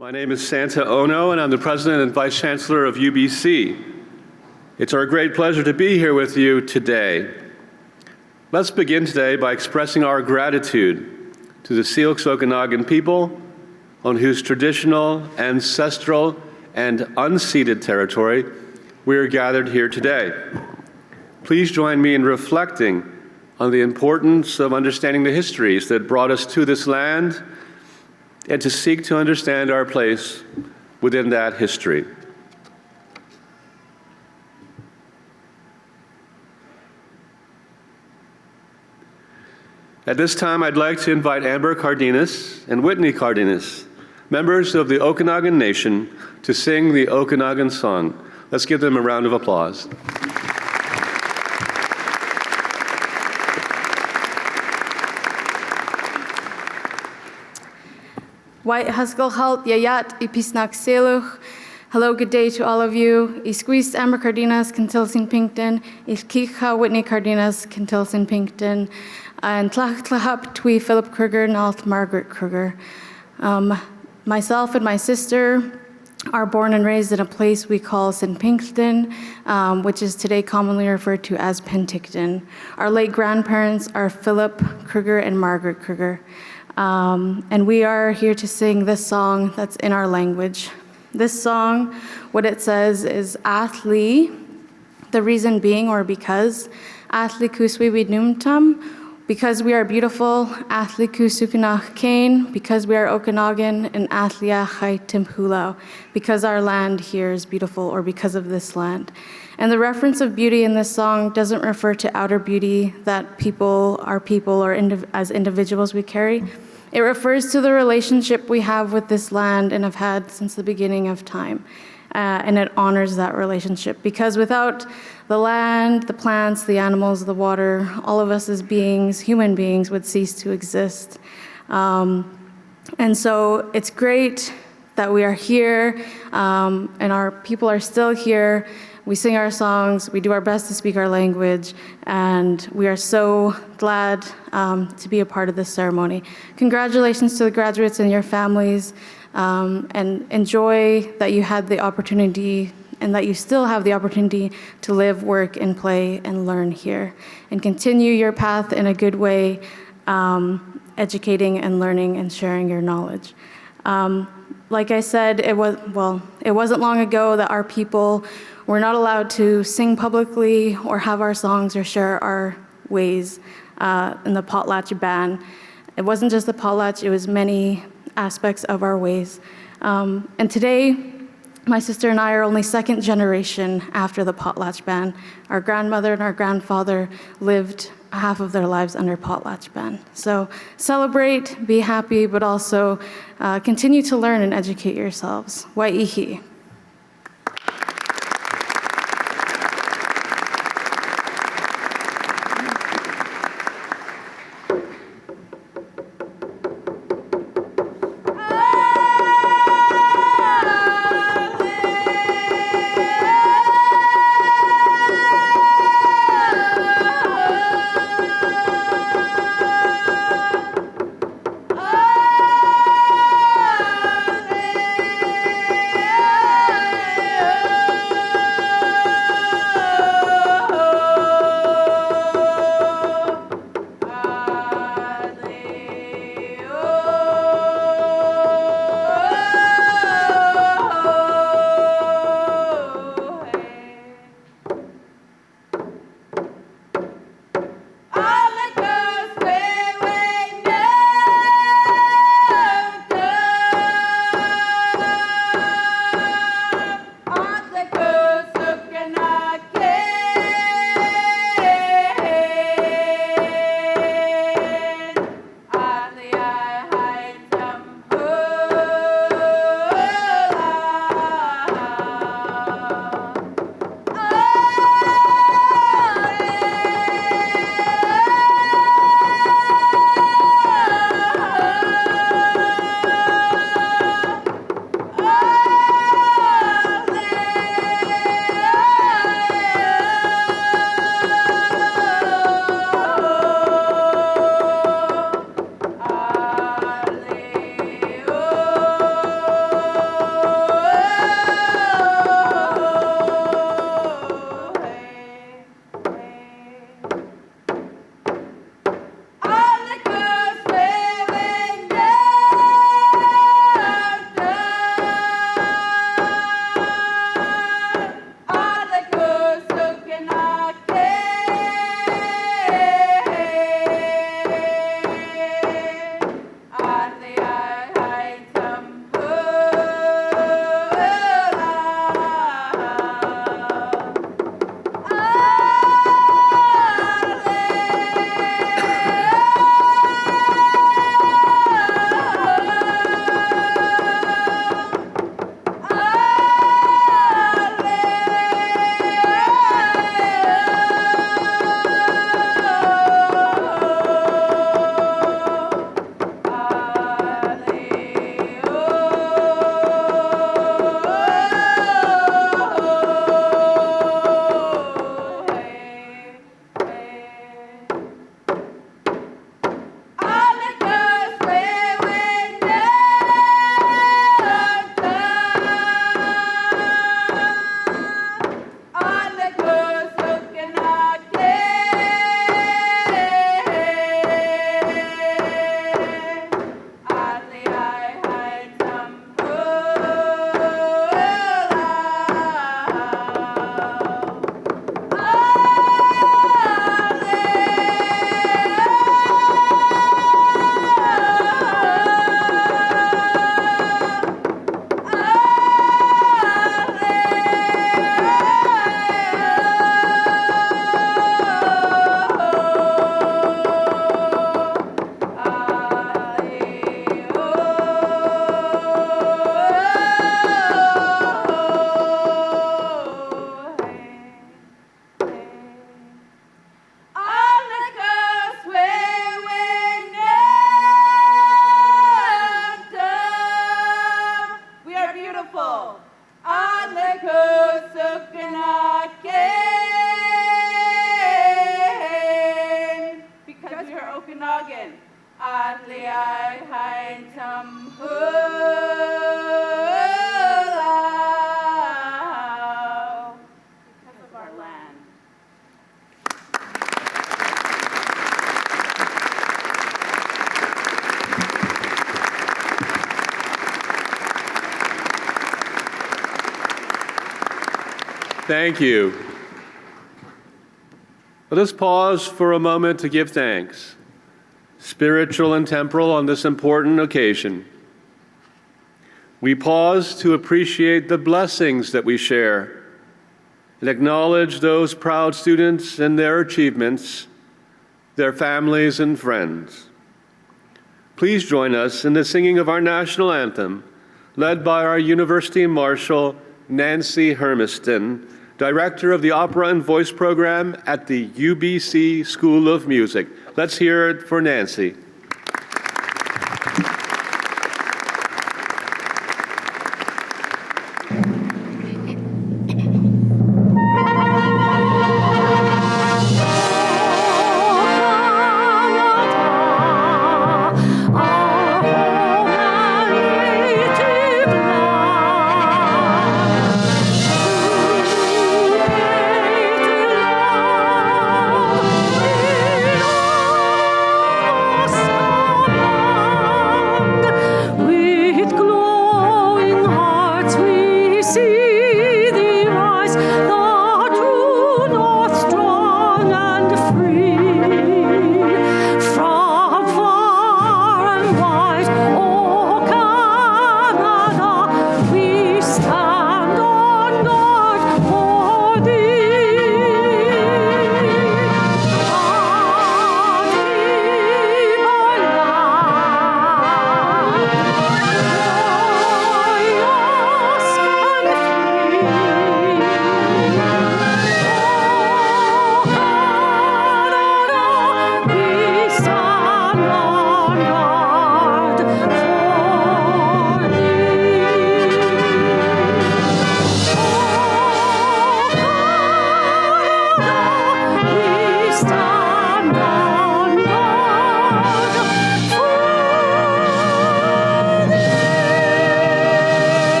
My name is Santa Ono, and I'm the President and Vice Chancellor of UBC. It's our great pleasure to be here with you today. Let's begin today by expressing our gratitude to the Syilx Okanagan people on whose traditional, ancestral, and unceded territory we are gathered here today. Please join me in reflecting on the importance of understanding the histories that brought us to this land and to seek to understand our place within that history. At this time, I'd like to invite Amber Cardenas and Whitney Cardenas, members of the Okanagan Nation, to sing the Okanagan Song. Let's give them a round of applause. White Haskell Halt Yayat Ipisnak Seluch. Hello, good day to all of you. Isqueezed Amber Cardenas, Kintilsin Pinkton, Iskicha Whitney Cardenas, Kintilsin Pinkton, and Tlach Twi Philip Kruger, Nalt Margaret Kruger. Myself and my sister are born and raised in a place we call St. Pinkston, which is today commonly referred to as Penticton. Our late grandparents are Philip Kruger and Margaret Kruger. And we are here to sing this song that's in our language. This song, what it says is Athli, the reason being or because, Athli kuswi widnumtam, because we are beautiful, Athli kusukanach kain, because we are Okanagan, and Athlia chaitim hulau, because our land here is beautiful or because of this land. And the reference of beauty in this song doesn't refer to outer beauty that people or as individuals we carry. It refers to the relationship we have with this land and have had since the beginning of time. And it honors that relationship because without the land, the plants, the animals, the water, all of us as beings, human beings, would cease to exist. And so it's great that we are here and our people are still here. We sing our songs, we do our best to speak our language, and we are so glad to be a part of this ceremony. Congratulations to the graduates and your families, and enjoy that you had the opportunity and that you still have the opportunity to live, work, and play and learn here. And continue your path in a good way, educating and learning and sharing your knowledge. Like I said, it wasn't long ago that our people were not allowed to sing publicly or have our songs or share our ways in the potlatch ban. It wasn't just the potlatch, it was many aspects of our ways. And today, my sister and I are only second generation after the potlatch ban. Our grandmother and our grandfather lived half of their lives under potlatch ban. So celebrate, be happy, but also continue to learn and educate yourselves. Wai'ihi. Yeah. Come hurrah, because of our land. Thank you. Let us pause for a moment to give thanks, spiritual and temporal, on this important occasion. We pause to appreciate the blessings that we share and acknowledge those proud students and their achievements, their families and friends. Please join us in the singing of our national anthem, led by our University Marshal, Nancy Hermiston, Director of the Opera and Voice Program at the UBC School of Music. Let's hear it for Nancy.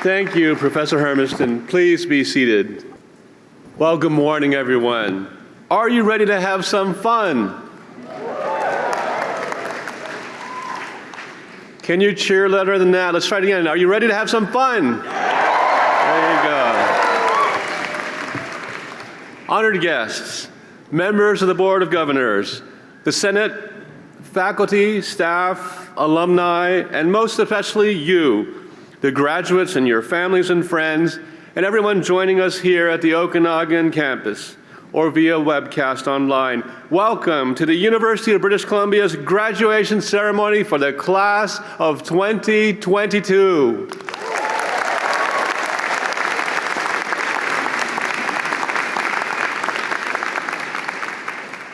Thank you, Professor Hermiston. Please be seated. Well, good morning, everyone. Are you ready to have some fun? Can you cheer louder than that? Let's try it again. Are you ready to have some fun? There you go. Honored guests, members of the Board of Governors, the Senate, faculty, staff, alumni, and most especially you, the graduates and your families and friends, and everyone joining us here at the Okanagan campus or via webcast online. Welcome to the University of British Columbia's graduation ceremony for the class of 2022.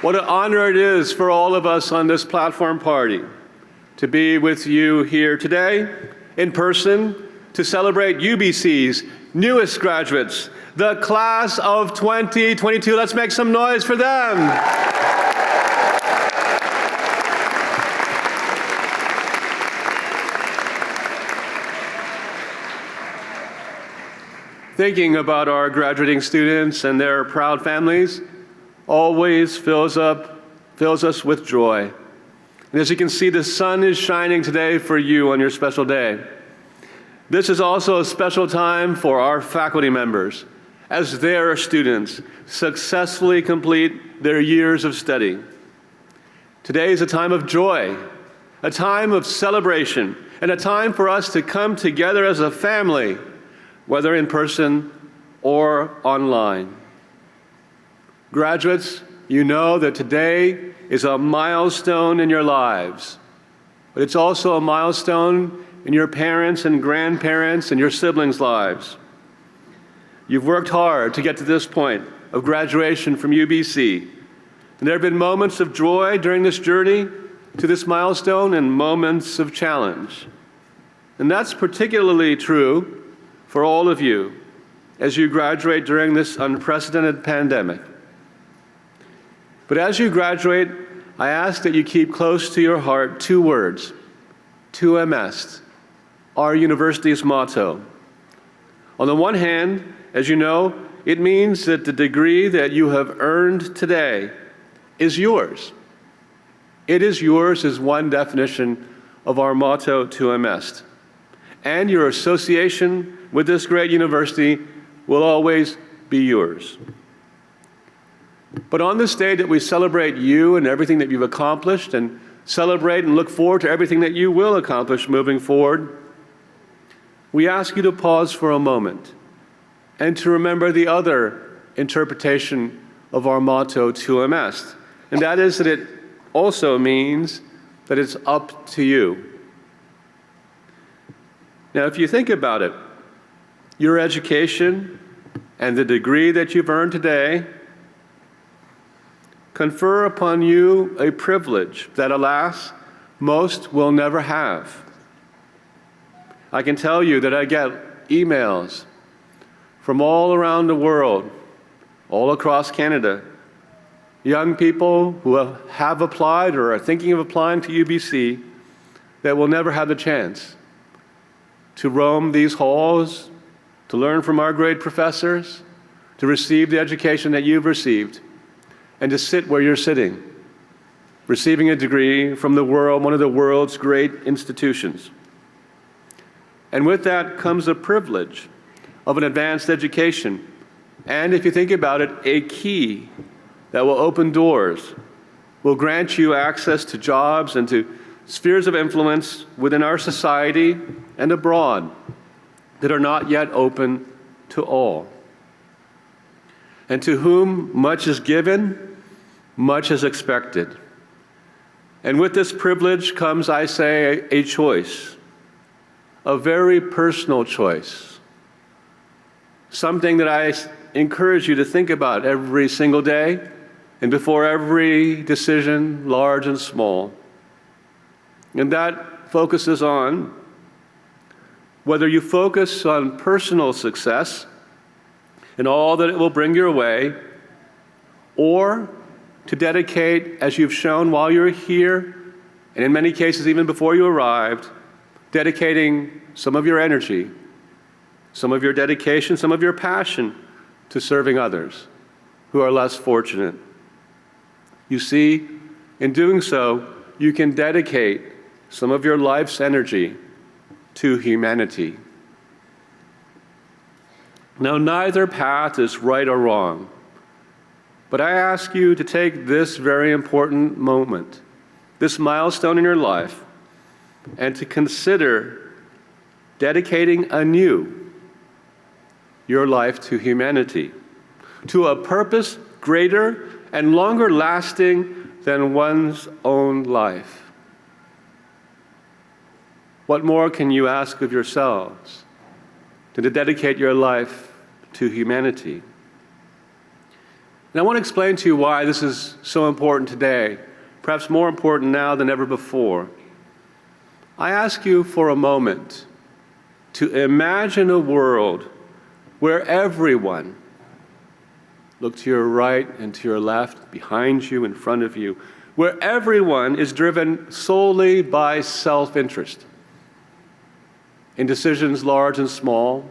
What an honor it is for all of us on this platform party to be with you here today in person to celebrate UBC's newest graduates, the class of 2022. Let's make some noise for them. Thinking about our graduating students and their proud families always fills us with joy. And as you can see, the sun is shining today for you on your special day. This is also a special time for our faculty members as their students successfully complete their years of study. Today is a time of joy, a time of celebration, and a time for us to come together as a family, whether in person or online. Graduates, you know that today is a milestone in your lives, but it's also a milestone in your parents and grandparents and your siblings' lives. You've worked hard to get to this point of graduation from UBC, and there have been moments of joy during this journey to this milestone and moments of challenge. And that's particularly true for all of you as you graduate during this unprecedented pandemic. But as you graduate, I ask that you keep close to your heart two words, tuum est, our university's motto. On the one hand, as you know, it means that the degree that you have earned today is yours. It is yours is one definition of our motto, tuum est. And your association with this great university will always be yours. But on this day that we celebrate you and everything that you've accomplished, and celebrate and look forward to everything that you will accomplish moving forward, we ask you to pause for a moment and to remember the other interpretation of our motto, tuum est. And that is that it also means that it's up to you. Now, if you think about it, your education and the degree that you've earned today confer upon you a privilege that, alas, most will never have. I can tell you that I get emails from all around the world, all across Canada, young people who have applied or are thinking of applying to UBC that will never have the chance to roam these halls, to learn from our great professors, to receive the education that you've received, and to sit where you're sitting, receiving a degree from the world, one of the world's great institutions. And with that comes a privilege of an advanced education, and if you think about it, a key that will open doors, will grant you access to jobs and to spheres of influence within our society and abroad that are not yet open to all. And to whom much is given, much is expected. And with this privilege comes, I say, a choice, a very personal choice, something that I encourage you to think about every single day and before every decision, large and small. And that focuses on whether you focus on personal success and all that it will bring your way, or to dedicate, as you've shown while you're here, and in many cases even before you arrived, dedicating some of your energy, some of your dedication, some of your passion to serving others who are less fortunate. You see, in doing so, you can dedicate some of your life's energy to humanity. Now, neither path is right or wrong, but I ask you to take this very important moment, this milestone in your life, and to consider dedicating anew your life to humanity, to a purpose greater and longer lasting than one's own life. What more can you ask of yourselves than to dedicate your life to humanity? And I want to explain to you why this is so important today, perhaps more important now than ever before. I ask you for a moment to imagine a world where everyone, look to your right and to your left, behind you, in front of you, where everyone is driven solely by self-interest in decisions large and small.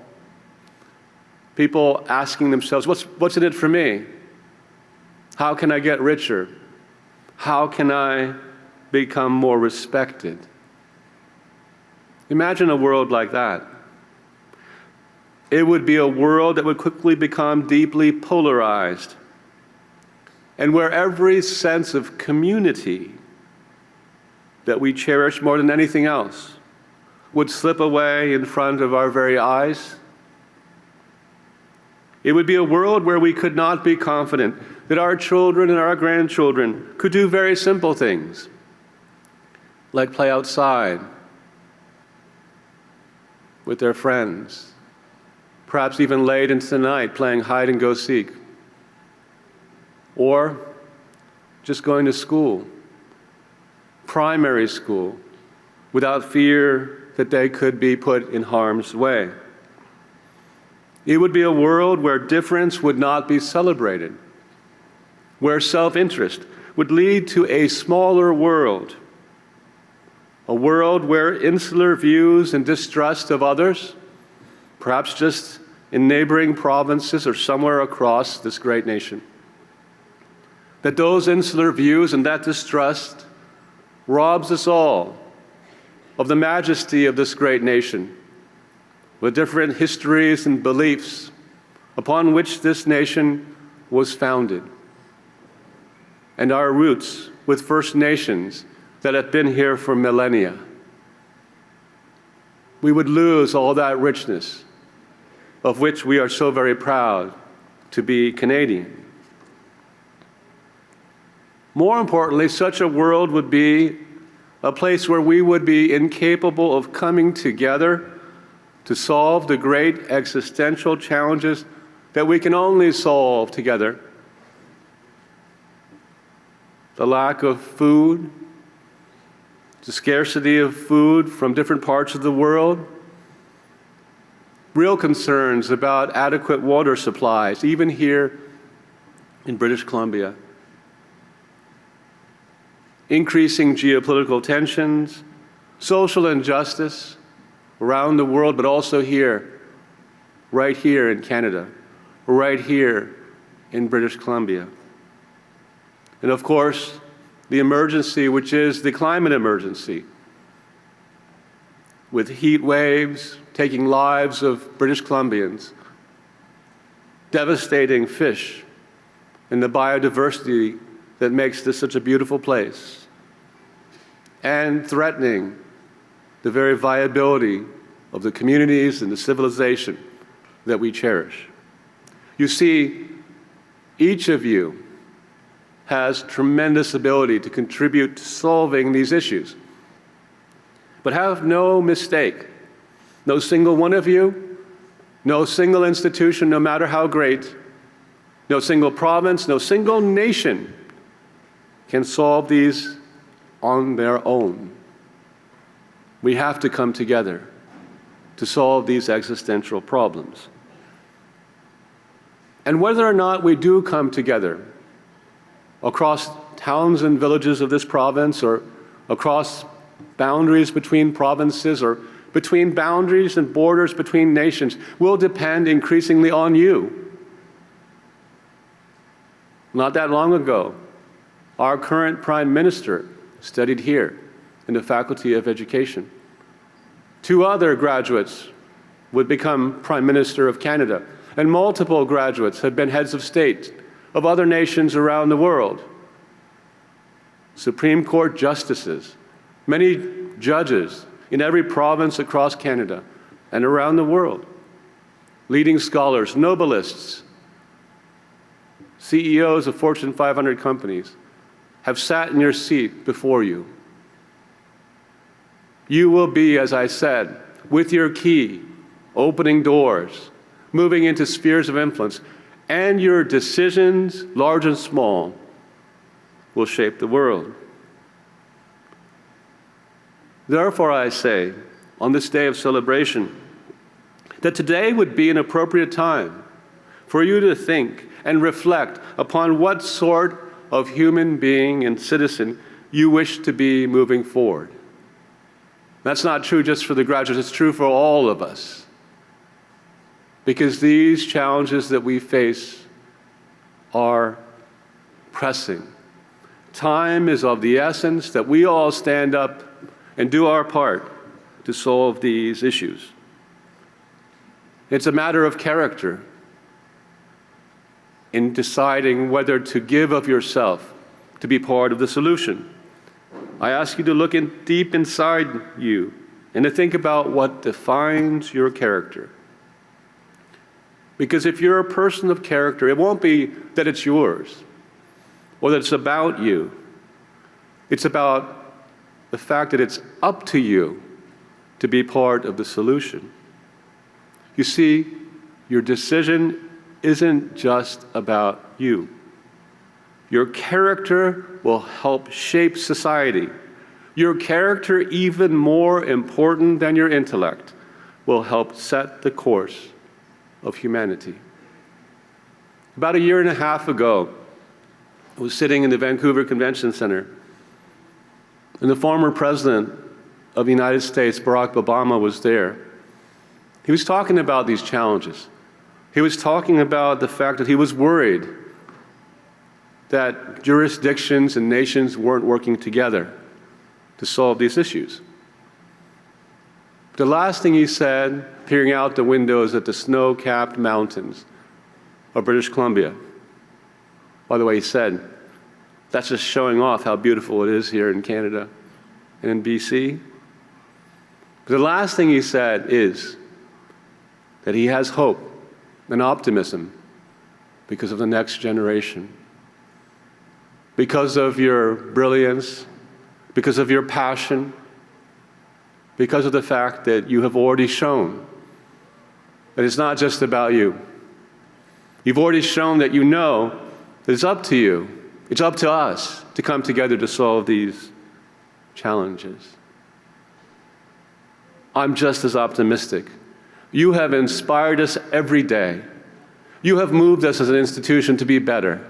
People asking themselves, what's in it for me? How can I get richer? How can I become more respected? Imagine a world like that. It would be a world that would quickly become deeply polarized, and where every sense of community that we cherish more than anything else would slip away in front of our very eyes. It would be a world where we could not be confident that our children and our grandchildren could do very simple things, like play outside with their friends, perhaps even late into the night playing hide and go seek, or just going to school, primary school, without fear that they could be put in harm's way. It would be a world where difference would not be celebrated, where self-interest would lead to a smaller world, a world where insular views and distrust of others, perhaps just in neighboring provinces or somewhere across this great nation, that those insular views and that distrust robs us all of the majesty of this great nation, with different histories and beliefs upon which this nation was founded, and our roots with First Nations that have been here for millennia. We would lose all that richness of which we are so very proud to be Canadian. More importantly, such a world would be a place where we would be incapable of coming together to solve the great existential challenges that we can only solve together. The lack of food, the scarcity of food from different parts of the world, real concerns about adequate water supplies, even here in British Columbia. Increasing geopolitical tensions, social injustice around the world, but also here, right here in Canada, right here in British Columbia. And of course, the emergency, which is the climate emergency, with heat waves taking lives of British Columbians, devastating fish, and the biodiversity that makes this such a beautiful place, and threatening the very viability of the communities and the civilization that we cherish. You see, each of you has tremendous ability to contribute to solving these issues. But have no mistake, no single one of you, no single institution, no matter how great, no single province, no single nation can solve these on their own. We have to come together to solve these existential problems. And whether or not we do come together across towns and villages of this province, or across boundaries between provinces, or between boundaries and borders between nations, will depend increasingly on you. Not that long ago, our current Prime Minister studied here in the Faculty of Education. 2 other graduates would become Prime Minister of Canada, and multiple graduates have been heads of state of other nations around the world. Supreme Court justices, many judges in every province across Canada and around the world, leading scholars, Nobelists, CEOs of Fortune 500 companies have sat in your seat before you. You will be, as I said, with your key, opening doors, moving into spheres of influence, and your decisions, large and small, will shape the world. Therefore, I say, on this day of celebration, that today would be an appropriate time for you to think and reflect upon what sort of human being and citizen you wish to be moving forward. That's not true just for the graduates, it's true for all of us. Because these challenges that we face are pressing. Time is of the essence that we all stand up and do our part to solve these issues. It's a matter of character in deciding whether to give of yourself to be part of the solution. I ask you to look deep inside you and to think about what defines your character. Because if you're a person of character, it won't be that it's yours or that it's about you. It's about the fact that it's up to you to be part of the solution. You see, your decision isn't just about you. Your character will help shape society. Your character, even more important than your intellect, will help set the course of humanity. About a year and a half ago, I was sitting in the Vancouver Convention Center, and the former president of the United States, Barack Obama, was there. He was talking about these challenges. He was talking about the fact that he was worried that jurisdictions and nations weren't working together to solve these issues. The last thing he said, peering out the windows at the snow-capped mountains of British Columbia, by the way, he said, that's just showing off how beautiful it is here in Canada and in BC. But the last thing he said is that he has hope and optimism because of the next generation. Because of your brilliance, because of your passion, because of the fact that you have already shown that it's not just about you. You've already shown that you know that it's up to you, it's up to us to come together to solve these challenges. I'm just as optimistic. You have inspired us every day. You have moved us as an institution to be better.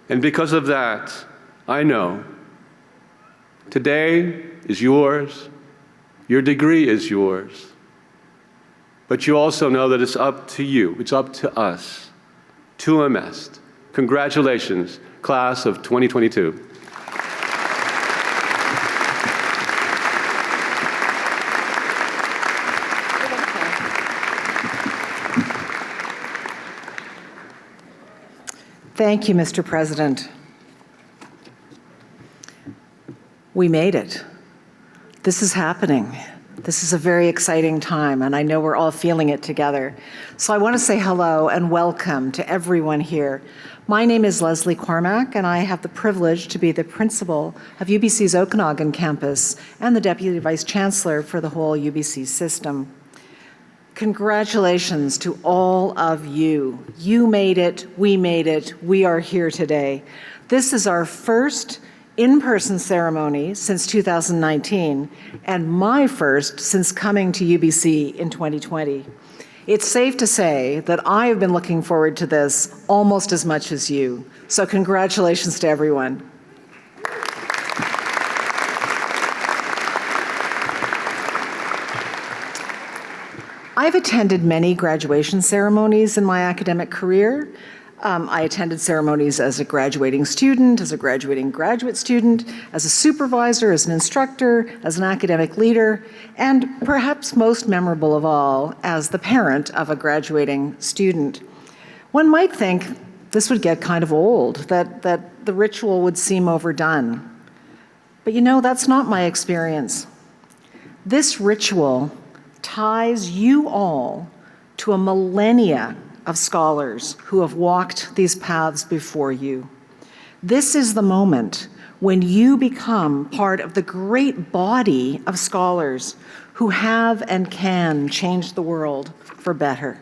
And because of that, I know today is yours, your degree is yours, but you also know that it's up to you, it's up to us, to Amest. Congratulations, class of 2022. Thank you, Mr. President. We made it. This is happening. This is a very exciting time, and I know we're all feeling it together. So I want to say hello and welcome to everyone here. My name is Leslie Cormack, and I have the privilege to be the principal of UBC's Okanagan campus and the Deputy Vice Chancellor for the whole UBC system. Congratulations to all of you. You made it, we are here today. This is our first in-person ceremony since 2019, and my first since coming to UBC in 2020. It's safe to say that I have been looking forward to this almost as much as you. So congratulations to everyone. I've attended many graduation ceremonies in my academic career. I attended ceremonies as a graduating student, as a graduating graduate student, as a supervisor, as an instructor, as an academic leader, and perhaps most memorable of all, as the parent of a graduating student. One might think this would get kind of old, that the ritual would seem overdone. But you know, that's not my experience. This ritual ties you all to a millennia of scholars who have walked these paths before you. This is the moment when you become part of the great body of scholars who have and can change the world for better.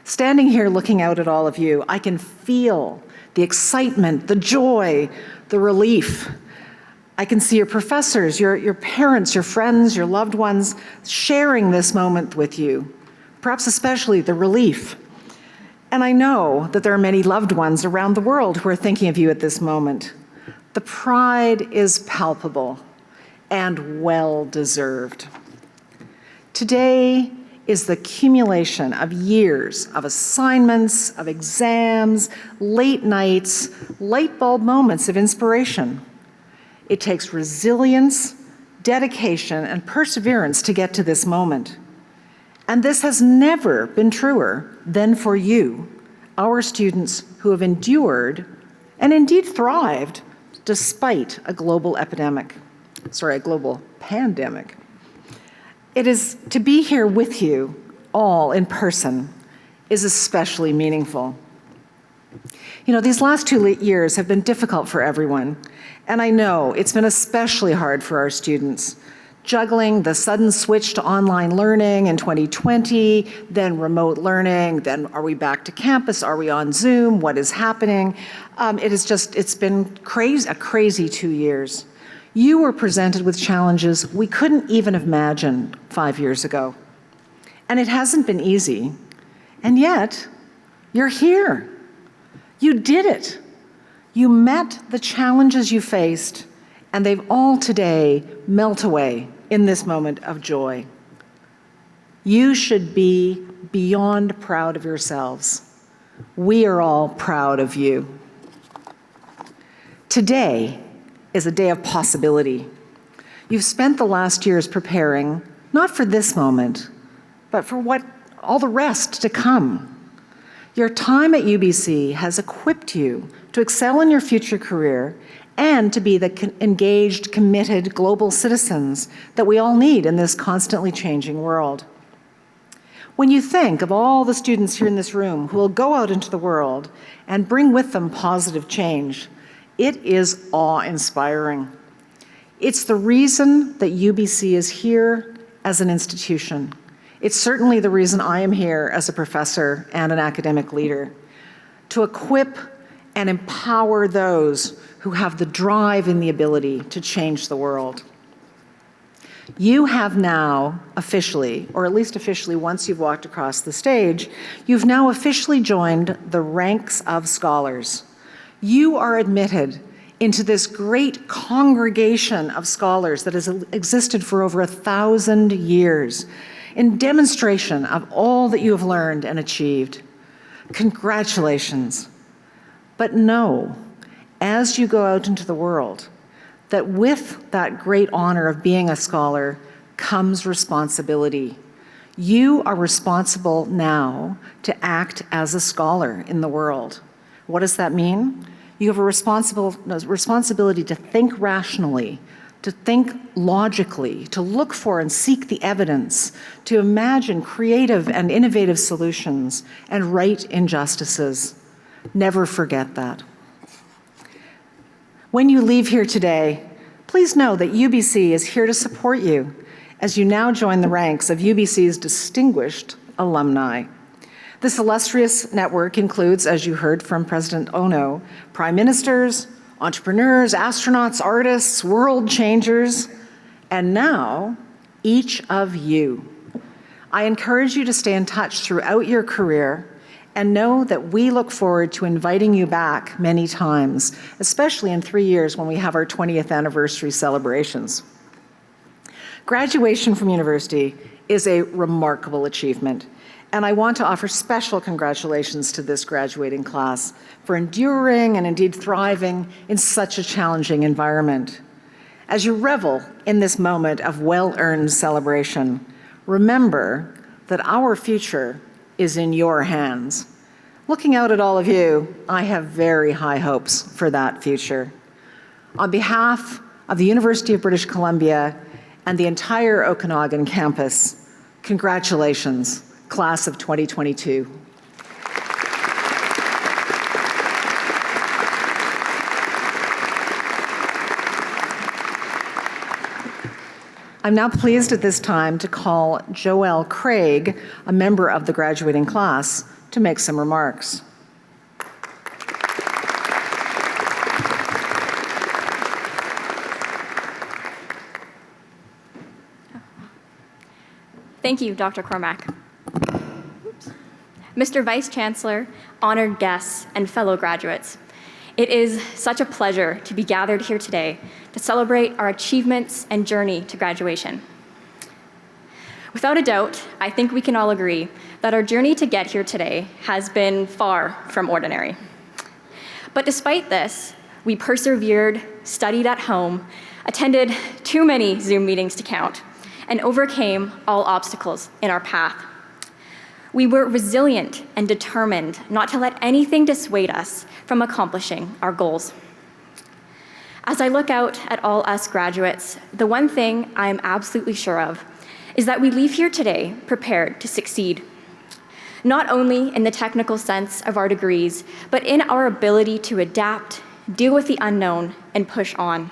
Standing here looking out at all of you, I can feel the excitement, the joy, the relief. I can see your professors, your parents, your friends, your loved ones sharing this moment with you, perhaps especially the relief. And I know that there are many loved ones around the world who are thinking of you at this moment. The pride is palpable and well-deserved. Today is the accumulation of years of assignments, of exams, late nights, light bulb moments of inspiration. It takes resilience, dedication, and perseverance to get to this moment. And this has never been truer than for you, our students who have endured and indeed thrived despite a global pandemic. It is to be here with you all in person is especially meaningful. You know, these last 2 years have been difficult for everyone, and I know it's been especially hard for our students. Juggling the sudden switch to online learning in 2020, then remote learning, then are we back to campus, are we on Zoom, what is happening? It's been a crazy 2 years. You were presented with challenges we couldn't even imagine 5 years ago. And it hasn't been easy. And yet, you're here. You did it. You met the challenges you faced, and they've all today melt away in this moment of joy. You should be beyond proud of yourselves. We are all proud of you. Today is a day of possibility. You've spent the last years preparing, not for this moment, but for what all the rest to come. Your time at UBC has equipped you to excel in your future career and to be the engaged, committed global citizens that we all need in this constantly changing world. When you think of all the students here in this room who will go out into the world and bring with them positive change, it is awe-inspiring. It's the reason that UBC is here as an institution. It's certainly the reason I am here as a professor and an academic leader, to equip and empower those who have the drive and the ability to change the world. You have now officially, or at least officially once you've walked across the stage, you've now officially joined the ranks of scholars. You are admitted into this great congregation of scholars that has existed for over 1,000 years in demonstration of all that you have learned and achieved. Congratulations. But know, as you go out into the world, that with that great honor of being a scholar comes responsibility. You are responsible now to act as a scholar in the world. What does that mean? You have a responsibility to think rationally, to think logically, to look for and seek the evidence, to imagine creative and innovative solutions, and right injustices. Never forget that. When you leave here today, please know that UBC is here to support you as you now join the ranks of UBC's distinguished alumni. This illustrious network includes, as you heard from President Ono, prime ministers, entrepreneurs, astronauts, artists, world changers, and now each of you. I encourage you to stay in touch throughout your career and know that we look forward to inviting you back many times, especially in 3 years when we have our 20th anniversary celebrations. Graduation from university is a remarkable achievement, and I want to offer special congratulations to this graduating class for enduring and indeed thriving in such a challenging environment. As you revel in this moment of well-earned celebration, remember that our future is in your hands. Looking out at all of you, I have very high hopes for that future. On behalf of the University of British Columbia and the entire Okanagan campus, congratulations, class of 2022. I'm now pleased at this time to call Joelle Craig, a member of the graduating class, to make some remarks. Thank you, Dr. Cormack. Mr. Vice Chancellor, honored guests, and fellow graduates, it is such a pleasure to be gathered here today to celebrate our achievements and journey to graduation. Without a doubt, I think we can all agree that our journey to get here today has been far from ordinary. But despite this, we persevered, studied at home, attended too many Zoom meetings to count, and overcame all obstacles in our path. We were resilient and determined not to let anything dissuade us from accomplishing our goals. As I look out at all us graduates, the one thing I am absolutely sure of is that we leave here today prepared to succeed, not only in the technical sense of our degrees, but in our ability to adapt, deal with the unknown, and push on.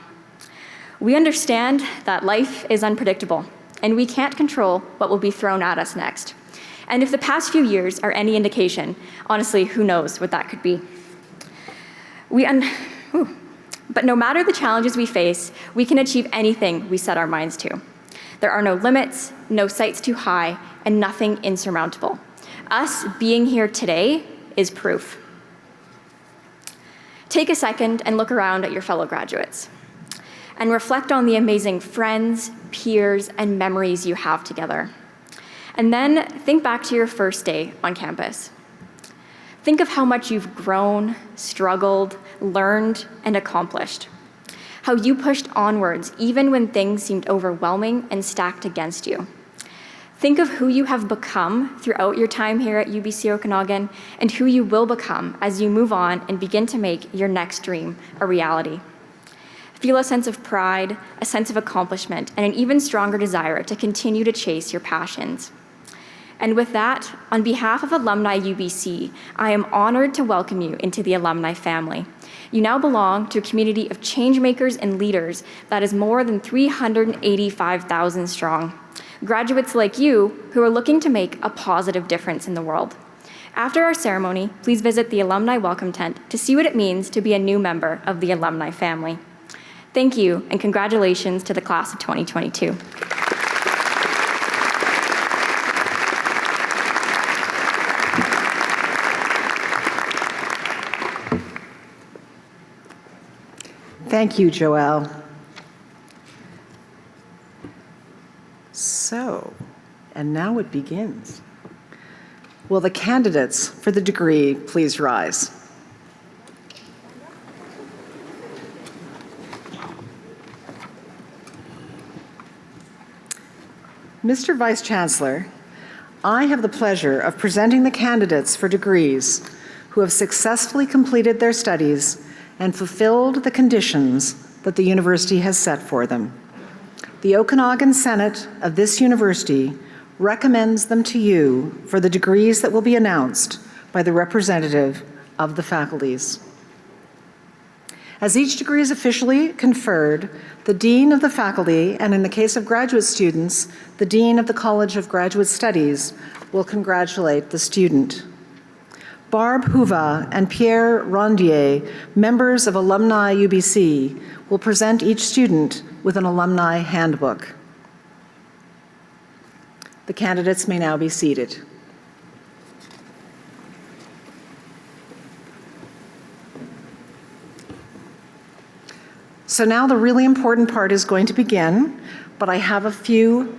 We understand that life is unpredictable, and we can't control what will be thrown at us next. And if the past few years are any indication, honestly, who knows what that could be. But no matter the challenges we face, we can achieve anything we set our minds to. There are no limits, no sights too high, and nothing insurmountable. Us being here today is proof. Take a second and look around at your fellow graduates and reflect on the amazing friends, peers, and memories you have together. And then think back to your first day on campus. Think of how much you've grown, struggled, learned, and accomplished. How you pushed onwards even when things seemed overwhelming and stacked against you. Think of who you have become throughout your time here at UBC Okanagan and who you will become as you move on and begin to make your next dream a reality. Feel a sense of pride, a sense of accomplishment, and an even stronger desire to continue to chase your passions. And with that, on behalf of Alumni UBC, I am honored to welcome you into the alumni family. You now belong to a community of changemakers and leaders that is more than 385,000 strong. Graduates like you who are looking to make a positive difference in the world. After our ceremony, please visit the Alumni Welcome Tent to see what it means to be a new member of the alumni family. Thank you, and congratulations to the class of 2022. Thank you, Joelle. So, and now it begins. Will the candidates for the degree please rise? Mr. Vice Chancellor, I have the pleasure of presenting the candidates for degrees who have successfully completed their studies and fulfilled the conditions that the university has set for them. The Okanagan Senate of this university recommends them to you for the degrees that will be announced by the representative of the faculties. As each degree is officially conferred, the Dean of the Faculty, and in the case of graduate students, the Dean of the College of Graduate Studies, will congratulate the student. Barb Huva and Pierre Rondier, members of Alumni UBC, will present each student with an alumni handbook. The candidates may now be seated. So now the really important part is going to begin, but I have a few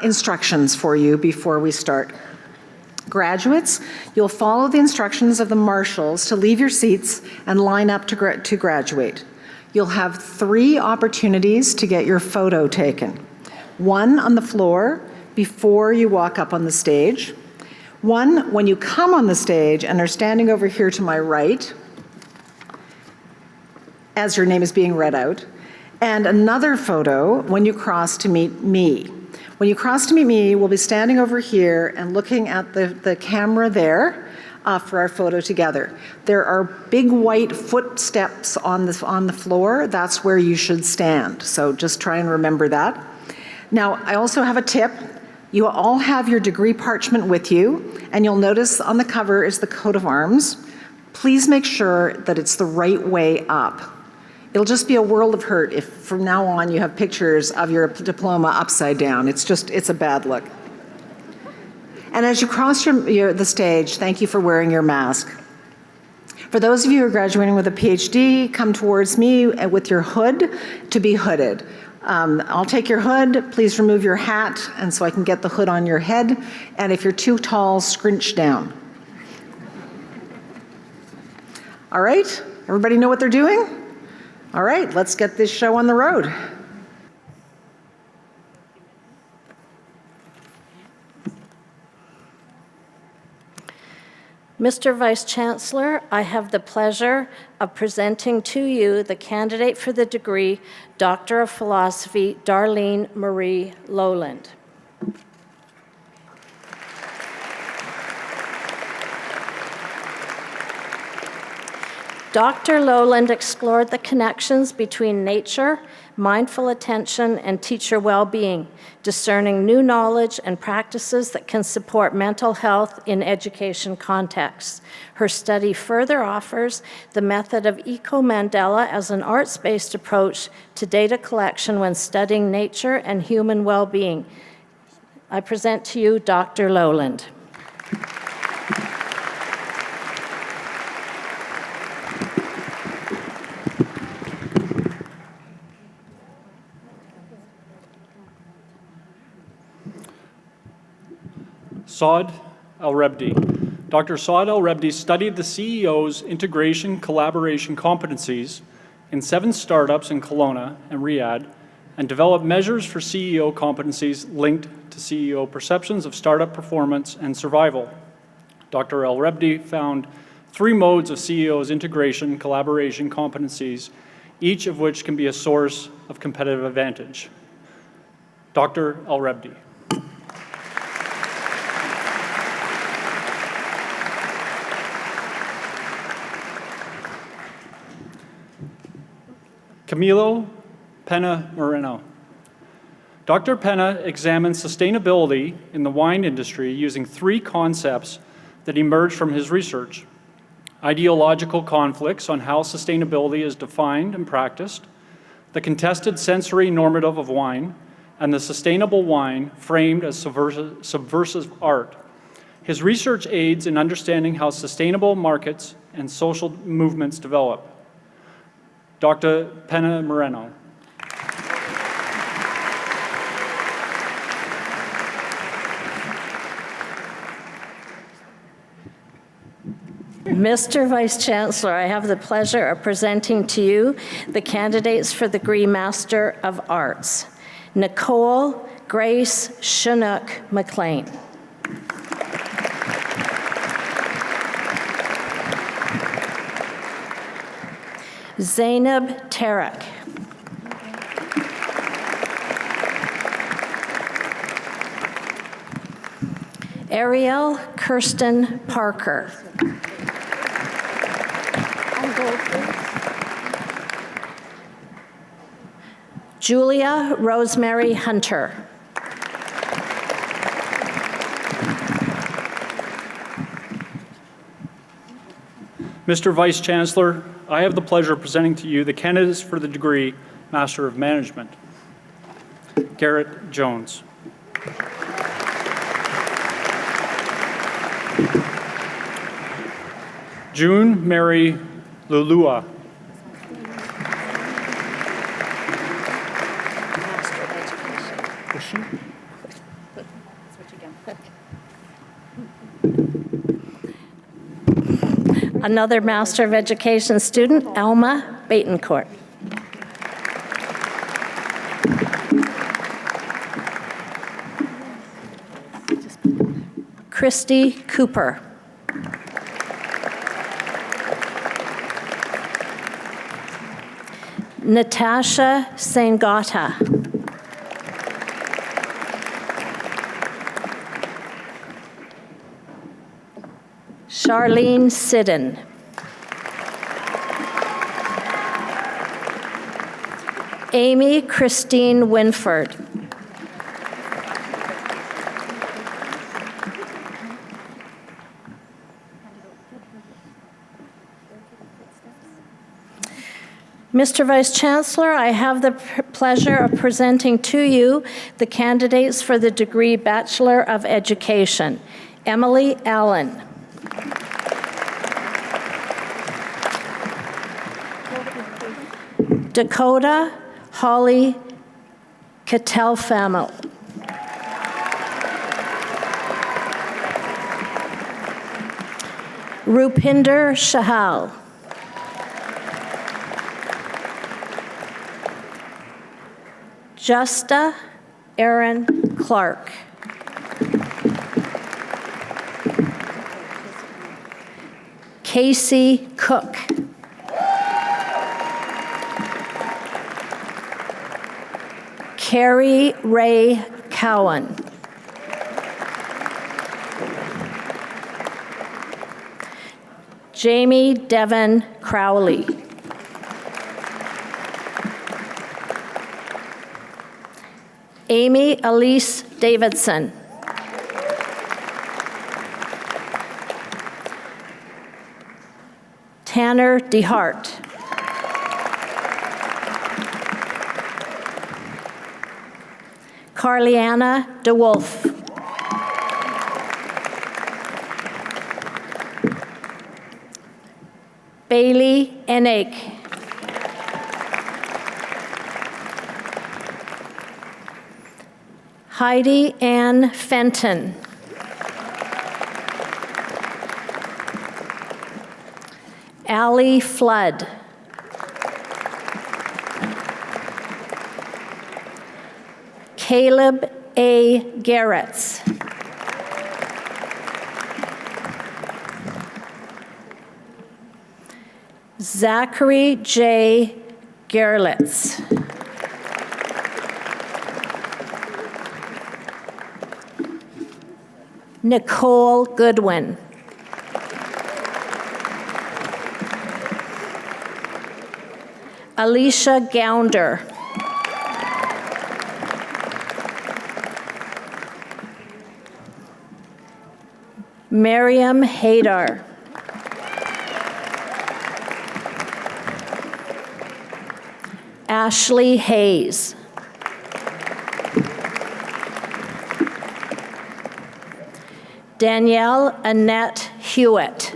instructions for you before we start. Graduates, you'll follow the instructions of the marshals to leave your seats and line up to graduate. You'll have 3 opportunities to get your photo taken. 1 on the floor before you walk up on the stage. 1 when you come on the stage and are standing over here to my right as your name is being read out. And another photo when you cross to meet me. When you cross to meet me, we'll be standing over here and looking at the camera there for our photo together. There are big white footsteps on the floor. That's where you should stand. So just try and remember that. Now, I also have a tip. You all have your degree parchment with you, and you'll notice on the cover is the coat of arms. Please make sure that it's the right way up. It'll just be a world of hurt if from now on you have pictures of your diploma upside down. It's a bad look. And as you cross the stage, thank you for wearing your mask. For those of you who are graduating with a PhD, come towards me with your hood to be hooded. I'll take your hood, please remove your hat, and so I can get the hood on your head. And if you're too tall, scrunch down. All right, everybody know what they're doing? All right, let's get this show on the road. Mr. Vice Chancellor, I have the pleasure of presenting to you the candidate for the degree, Doctor of Philosophy, Darlene Marie Lowland. Dr. Lowland explored the connections between nature, mindful attention, and teacher well-being, discerning new knowledge and practices that can support mental health in education contexts. Her study further offers the method of Eco-Mandela as an arts-based approach to data collection when studying nature and human well-being. I present to you Dr. Lowland. Saad Al-Rebdi. Dr. Saad Al-Rebdi studied the CEO's integration collaboration competencies in 7 startups in Kelowna and Riyadh, and developed measures for CEO competencies linked to CEO perceptions of startup performance and survival. Dr. Al-Rebdi found 3 modes of CEO's integration collaboration competencies, each of which can be a source of competitive advantage. Dr. Al-Rebdi. Camilo Pena Moreno. Dr. Pena examined sustainability in the wine industry using 3 concepts that emerged from his research: ideological conflicts on how sustainability is defined and practiced, the contested sensory normative of wine, and the sustainable wine framed as subversive art. His research aids in understanding how sustainable markets and social movements develop. Dr. Pena Moreno. Mr. Vice Chancellor, I have the pleasure of presenting to you the candidates for the degree Master of Arts. Nicole Grace Chinook McLean. Zainab Tarek. Ariel Kirsten Parker. Julia Rosemary Hunter. Mr. Vice Chancellor, I have the pleasure of presenting to you the candidates for the degree Master of Management. Garrett Jones. June Mary Lulua. Another Master of Education student, Alma Batencourt. Christy Cooper. Natasha Sangata. Charlene Sidden. Amy Christine Winford. Mr. Vice Chancellor, I have the pleasure of presenting to you the candidates for the degree Bachelor of Education. Emily Allen. Dakota Holly Ketelfamel. Rupinder Shahal. Justa Aaron Clark. Casey Cook. Carrie Ray Cowan. Jamie Devon Crowley. Amy Elise Davidson. Tanner DeHart. Carliana DeWolf. Bailey Enig. Heidi Ann Fenton. Allie Flood. Caleb A. Garretts. Zachary J. Gerlitz. Nicole Goodwin. Alicia Gounder. Miriam Haydar. Ashley Hayes. Danielle Annette Hewitt.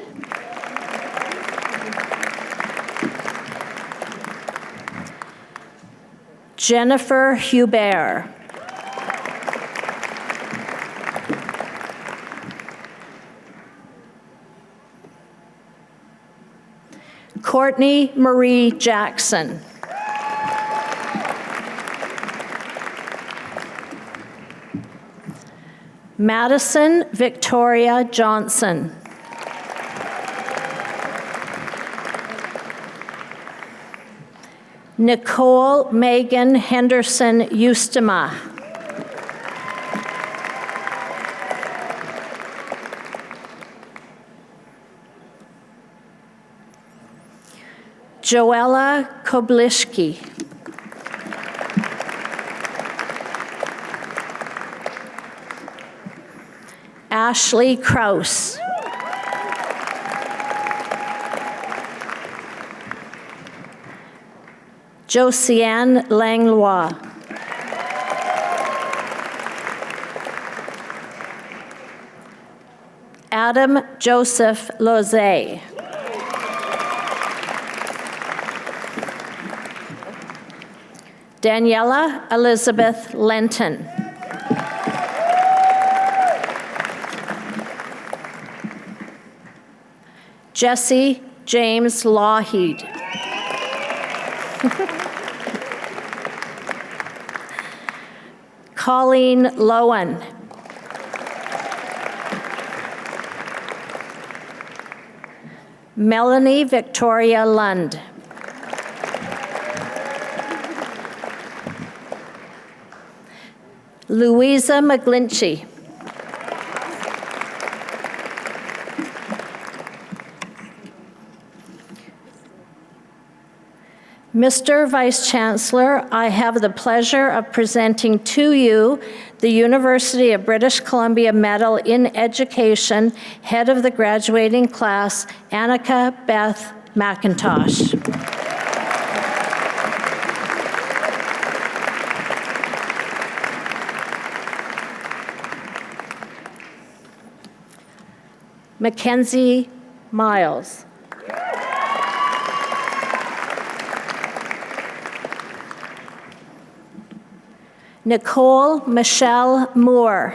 Jennifer Hubert. Courtney Marie Jackson. Madison Victoria Johnson. Nicole Megan Henderson Ustema. Joella Koblischke. Ashley Kraus. Josiane Langlois. Adam Joseph Lozay. Daniela Elizabeth Lenton. Jesse James Lougheed. Colleen Lowen. Melanie Victoria Lund. Louisa McGlinchey. Mr. Vice Chancellor, I have the pleasure of presenting to you the University of British Columbia Medal in Education, head of the graduating class, Annika Beth McIntosh. Mackenzie Miles. Nicole Michelle Moore.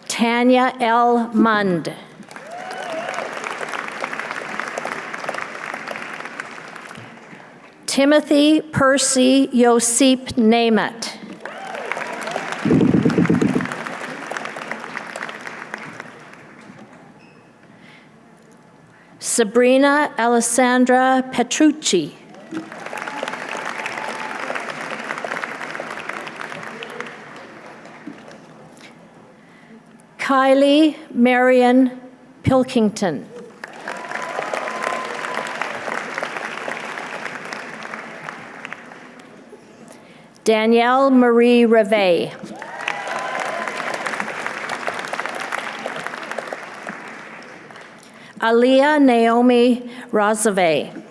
Tanya L. Mund. Timothy Percy Yosip Namath. Sabrina Alessandra Petrucci. Kylie Marion Pilkington. Danielle Marie Reve. Aliyah Naomi Razave.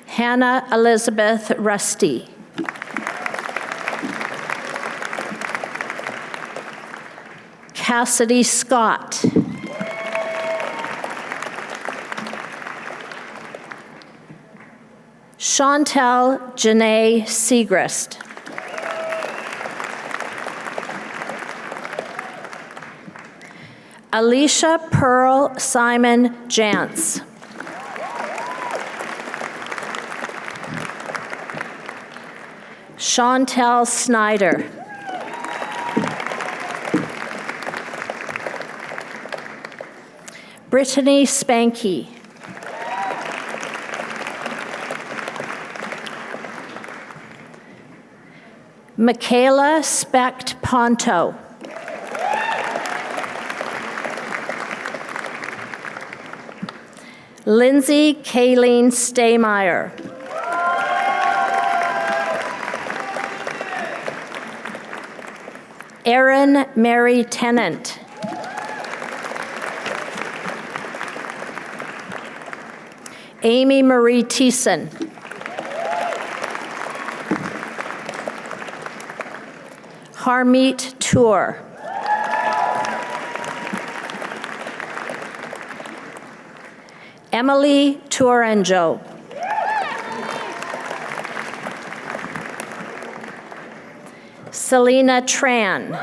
Hannah Elizabeth Rusty. Cassidy Scott. Chantel Janae Segrist. Alicia Pearl Simon Jantz. Chantel Snyder. Brittany Spanky. Michaela Specht Ponto. Lindsay Kayleen Staymeyer. Erin Mary Tennant. Amy Marie Thiessen. Harmeet Tour. Emily Tourangeau. Selena Tran.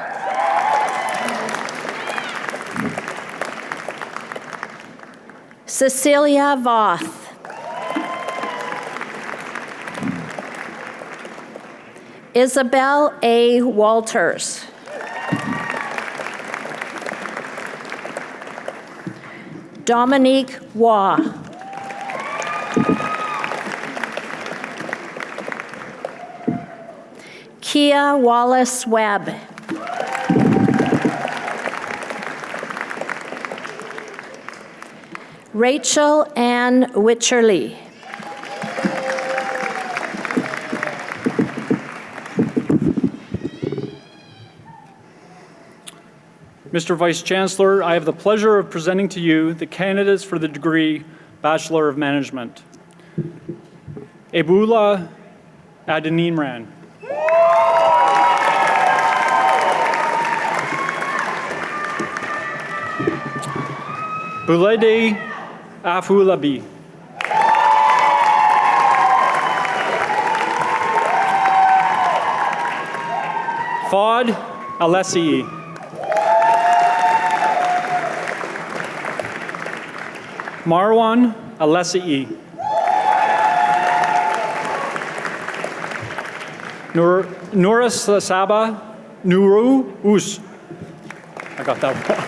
Cecilia Voth. Isabel A. Walters. Dominique Waugh. Kia Wallace Webb. Rachel Ann Witcherly. Mr. Vice Chancellor, I have the pleasure of presenting to you the candidates for the degree Bachelor of Management. Ebula Adenimran. Bulede Afulabi. Fod Alessi. Marwan Alessi. Nura Saba Nuru Us. I got that one.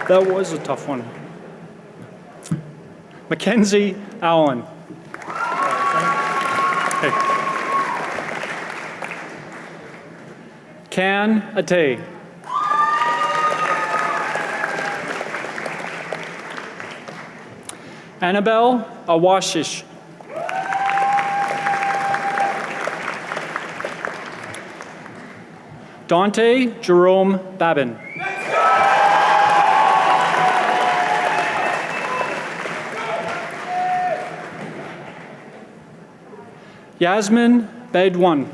That was a tough one. Mackenzie Allen. Hey. Can Ate. Annabelle Awashish. Dante Jerome Babin. Yasmin Bedouin.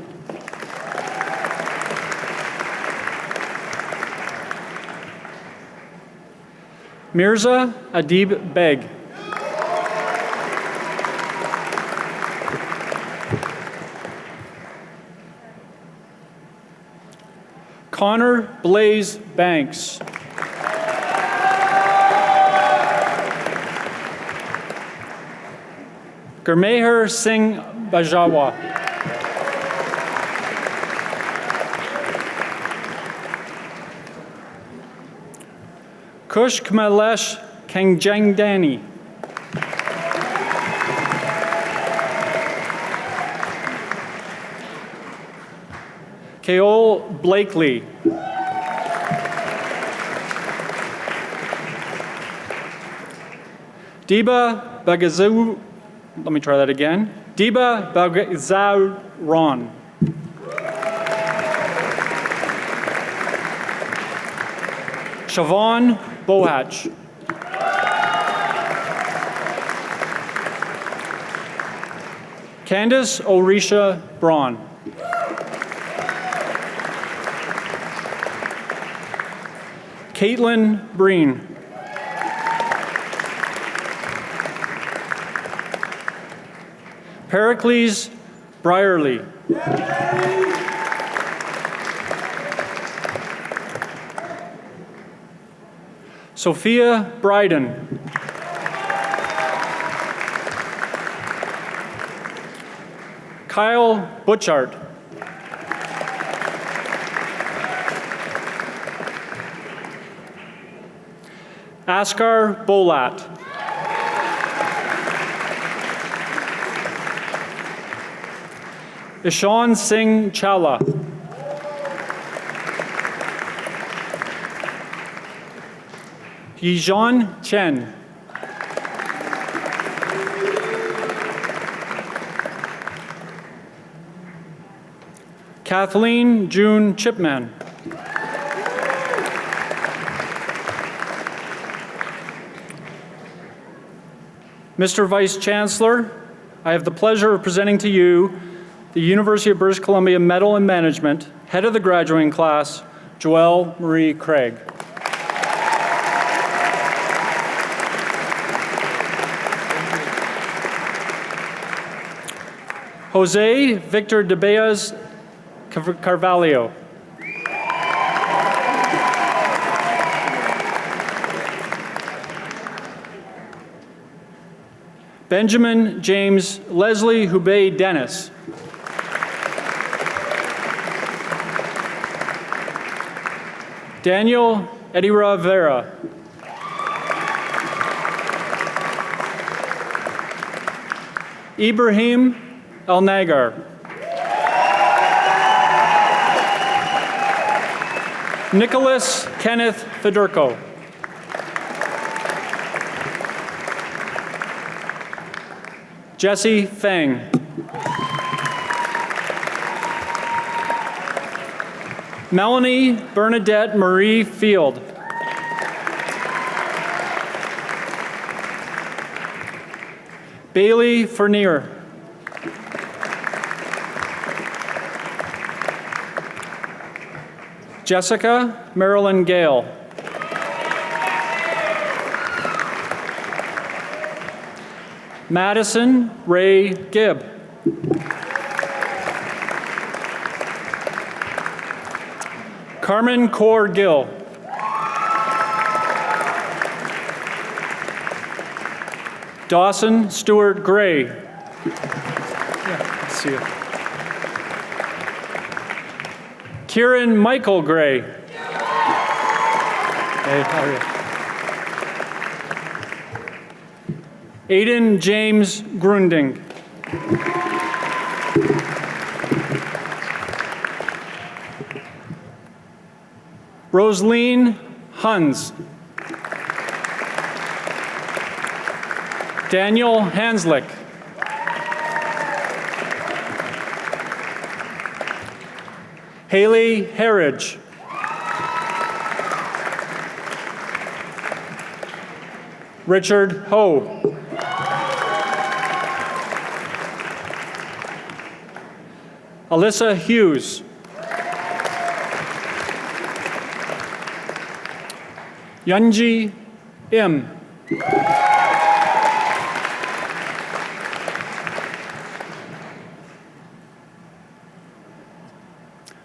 Mirza Adib Beg. Connor Blaze Banks. Gurmeher Singh Bajawa. Kush Kamalesh Kangjangdani. Keol Blakely. Diba Bagazu. Let me try that again. Diba Bagazauron. Siobhan Bohach. Candace Orisha Braun. Caitlin Breen. Pericles Brierly. Sophia Bryden. Kyle Butchart. Askar Bolat. Ishan Singh Chawla. Yijan Chen. Kathleen June Chipman. Mr. Vice Chancellor, I have the pleasure of presenting to you the University of British Columbia Medal in Management, head of the graduating class, Joelle Marie Craig. Jose Victor de Beas Carvalho. Benjamin James Leslie Hubei Dennis. Daniel Edira Vera. Ibrahim El Nagar. Nicholas Kenneth Federico. Jesse Feng. Melanie Bernadette Marie Field. Bailey Fernier. Jessica Marilyn Gale. Madison Ray Gibb. Carmen Kaur Gill. Dawson Stewart Gray. See you. Kieran Michael Gray. Hey, how are you? Aiden James Grunding. Rosaline Huns. Daniel Hanslick. Haley Harridge. Richard Ho. Alyssa Hughes. Yunji Im.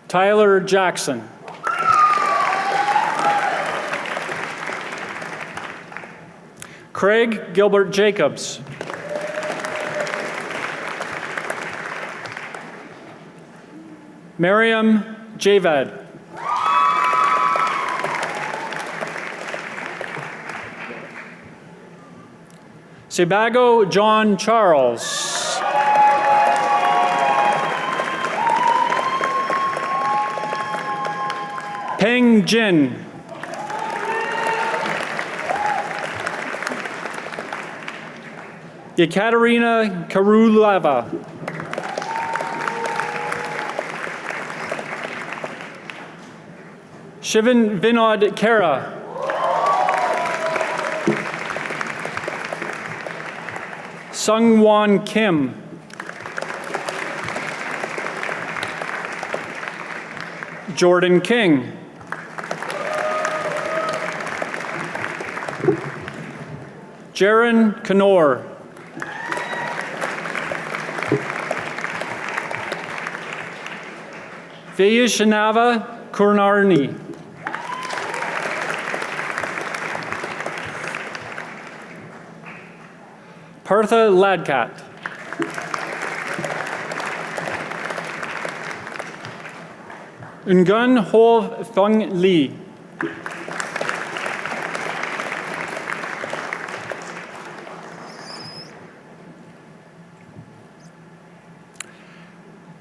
Tyler Jackson. Craig Gilbert Jacobs. Miriam Javad. Sebago John Charles. Peng Jin. Yekaterina Karuleva. Shivan Vinod Kara. Sungwon Kim. Jordan King. Jaron Kanor. Vayashanava Kurnarni. Partha Ladkat. Ungun Ho Fung Lee.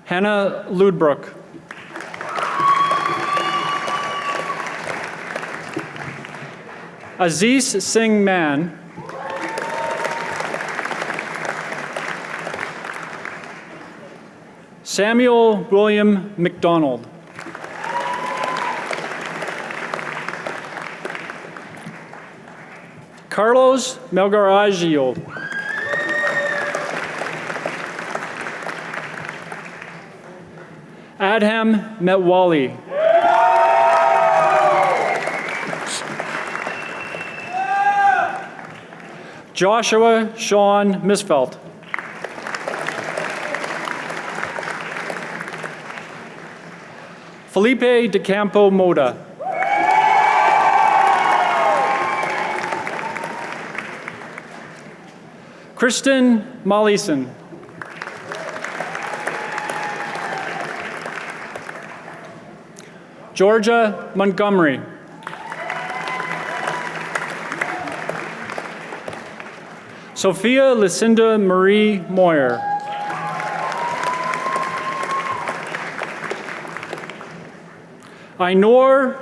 Hannah Ludbrook. Aziz Singh Man. Samuel William McDonald. Carlos Melgarejo. Adham Metwali. Joshua Sean Misfelt. Felipe de Campo Moda. Kristen Mollison. Georgia Montgomery. Sophia Lucinda Marie Moyer. Ainur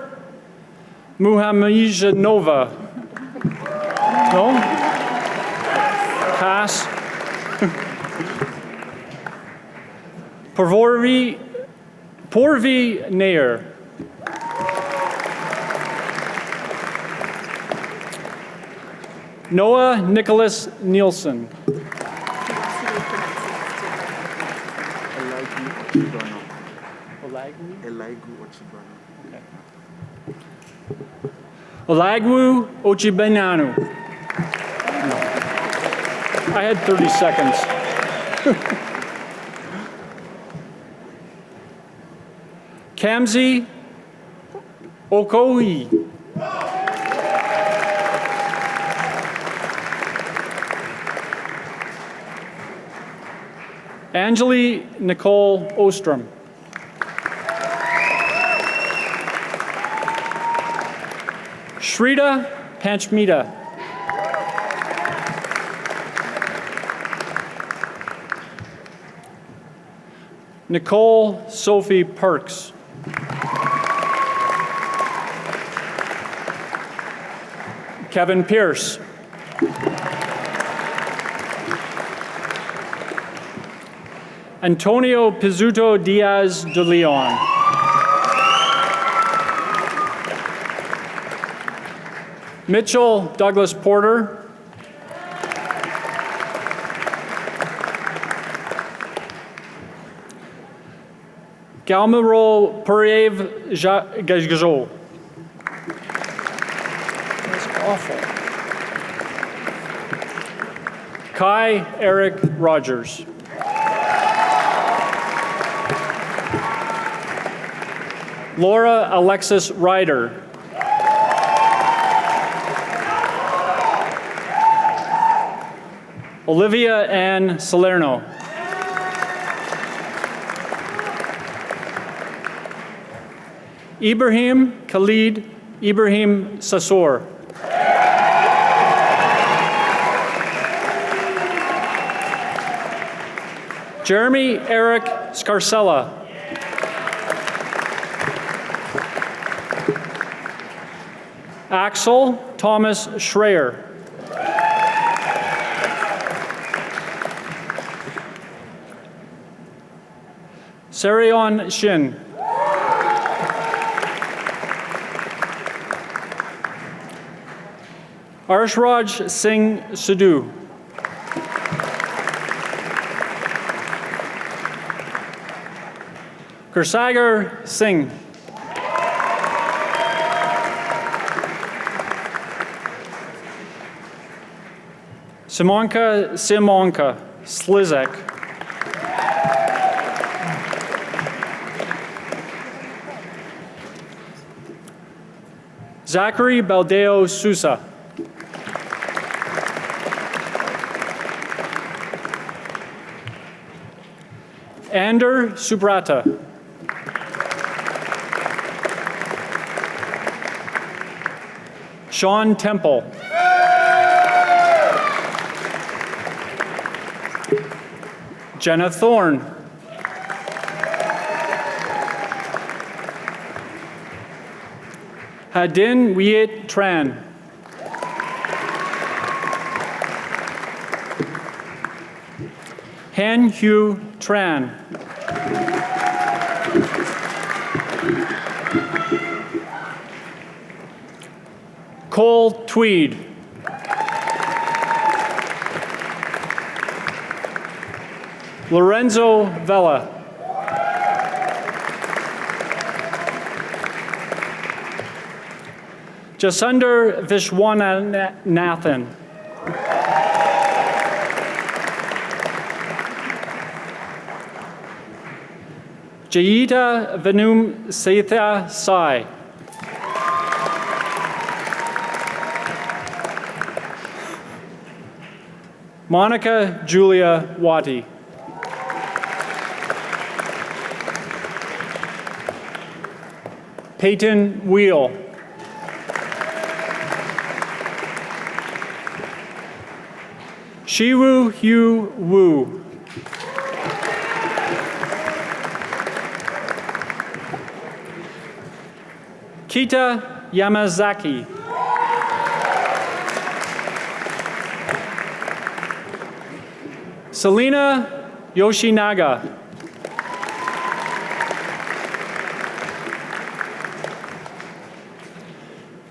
Muhammadjanova. No? Pass. Porvi Nair. Noah Nicholas Nielsen. Olagwu Ochibenanu. I had 30 seconds. Kamsi Okohi. Angeli Nicole Ostrom. Shrita Panchmita. Nicole Sophie Perks. Kevin Pierce. Antonio Pizzuto Diaz de Leon. Mitchell Douglas Porter. Galmiro Puriev Gajgajo. That's awful. Kai Eric Rogers. Laura Alexis Ryder. Olivia Ann Salerno. Ibrahim Khalid Ibrahim Sassour. Jeremy Eric Scarcella. Axel Thomas Schreier. Sarion Shin. Arshraj Singh Sidhu. Kursagar Singh. Simonka Slizek. Zachary Baldeo Sousa. Ander Subrata. Sean Temple. Jenna Thorne. Hadin Wiet Tran. Han Hugh Tran. Cole Tweed. Lorenzo Vella. Jasunder Vishwanathan. Jayita Venum Setha Sai. Monica Julia Wati. Peyton Wheel. Shiwu Hugh Wu. Kita Yamazaki. Selena Yoshinaga.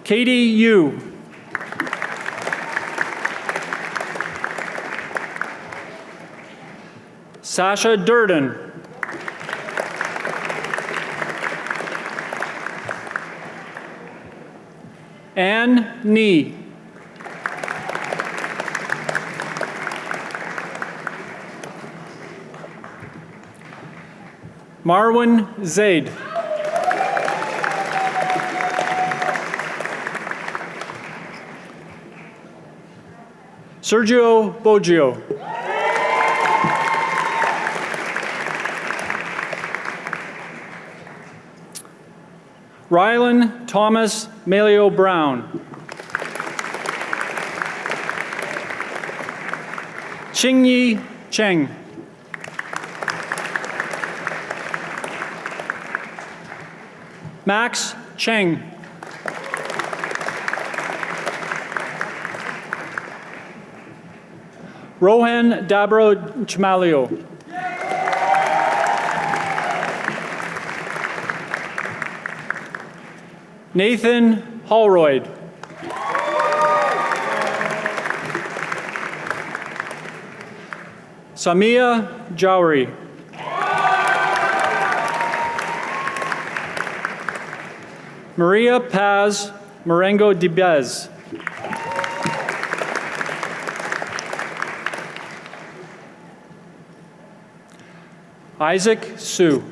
Katie Yu. Sasha Durden. Ann Nee. Marwin Zaid. Sergio Boggio. Rylan Thomas Malio Brown. Qingyi Cheng. Max Cheng. Rohan Dabro Chmalio. Nathan Holroyd. Samia Jowry. Maria Paz Marengo Dibez. Isaac Sue.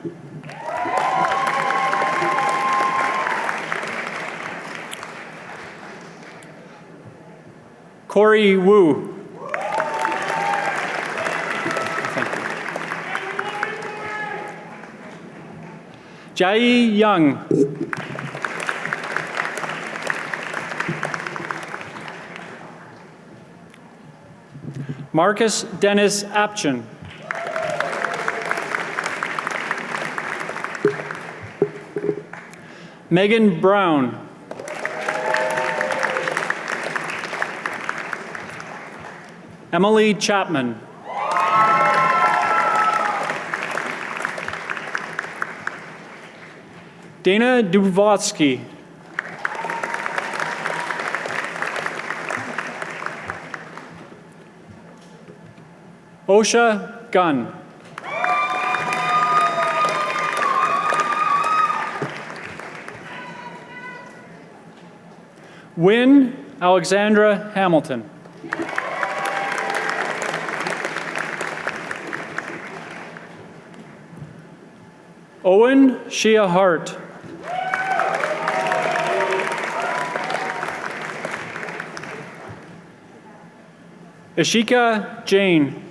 Corey Wu. Jai Young. Marcus Dennis Apchen. Megan Brown. Emily Chapman. Dana Duvotsky. Osha Gunn. Wynn Alexandra Hamilton. Owen Shea Hart. Ishika Jane.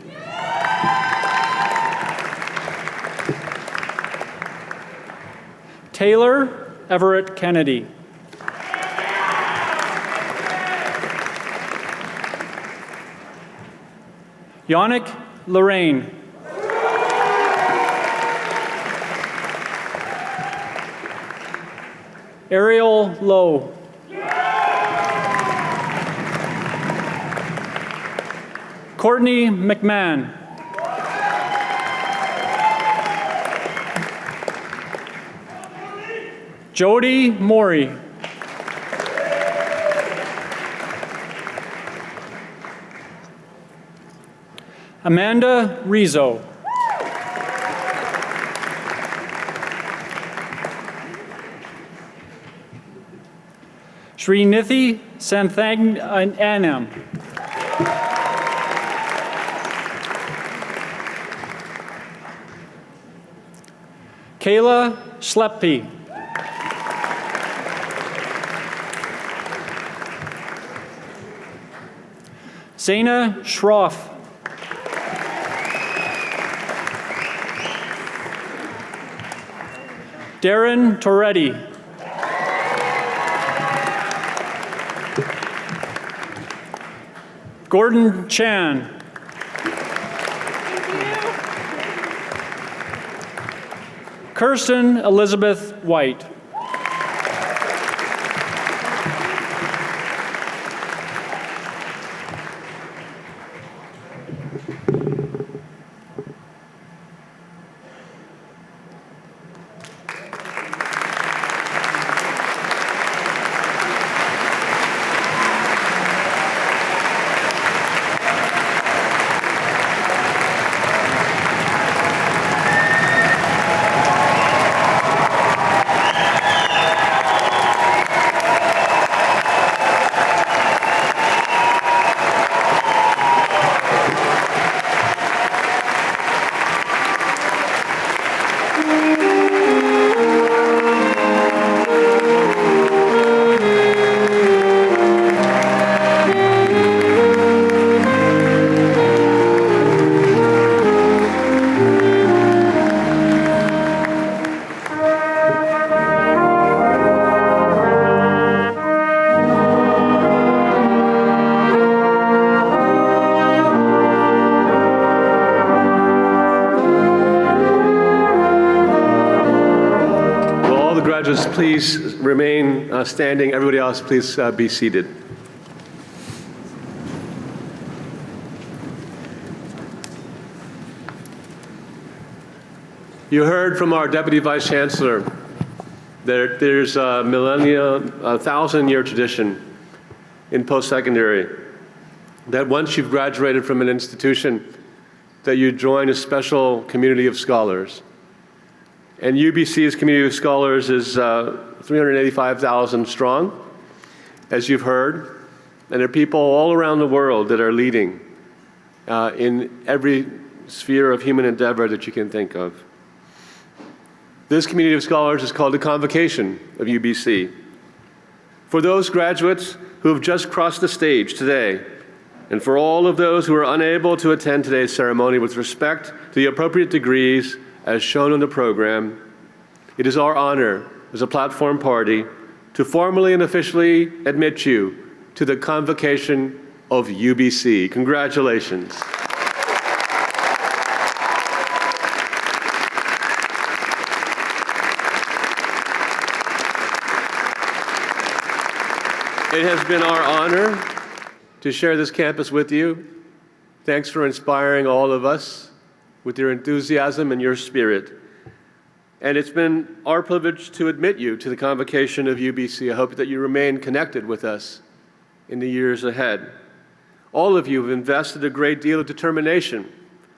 Taylor Everett Kennedy. Yannick Lorraine. Ariel Lowe. Courtney McMahon. Jody Morey. Amanda Rizzo. Srinithi Santhanganam. Kayla Schleppe. Zaina Schroff. Darren Toretti. Gordon Chan. Kirsten Elizabeth White. Please remain standing. Everybody else, please be seated. You heard from our Deputy Vice Chancellor that there's a thousand-year tradition in post-secondary, that once you've graduated from an institution, that you join a special community of scholars. And UBC's community of scholars is 385,000 strong, as you've heard. And there are people all around the world that are leading in every sphere of human endeavor that you can think of. This community of scholars is called the Convocation of UBC. For those graduates who have just crossed the stage today, and for all of those who are unable to attend today's ceremony with respect to the appropriate degrees as shown on the program, it is our honor as a platform party to formally and officially admit you to the Convocation of UBC. Congratulations. It has been our honor to share this campus with you. Thanks for inspiring all of us with your enthusiasm and your spirit. And it's been our privilege to admit you to the Convocation of UBC. I hope that you remain connected with us in the years ahead. All of you have invested a great deal of determination,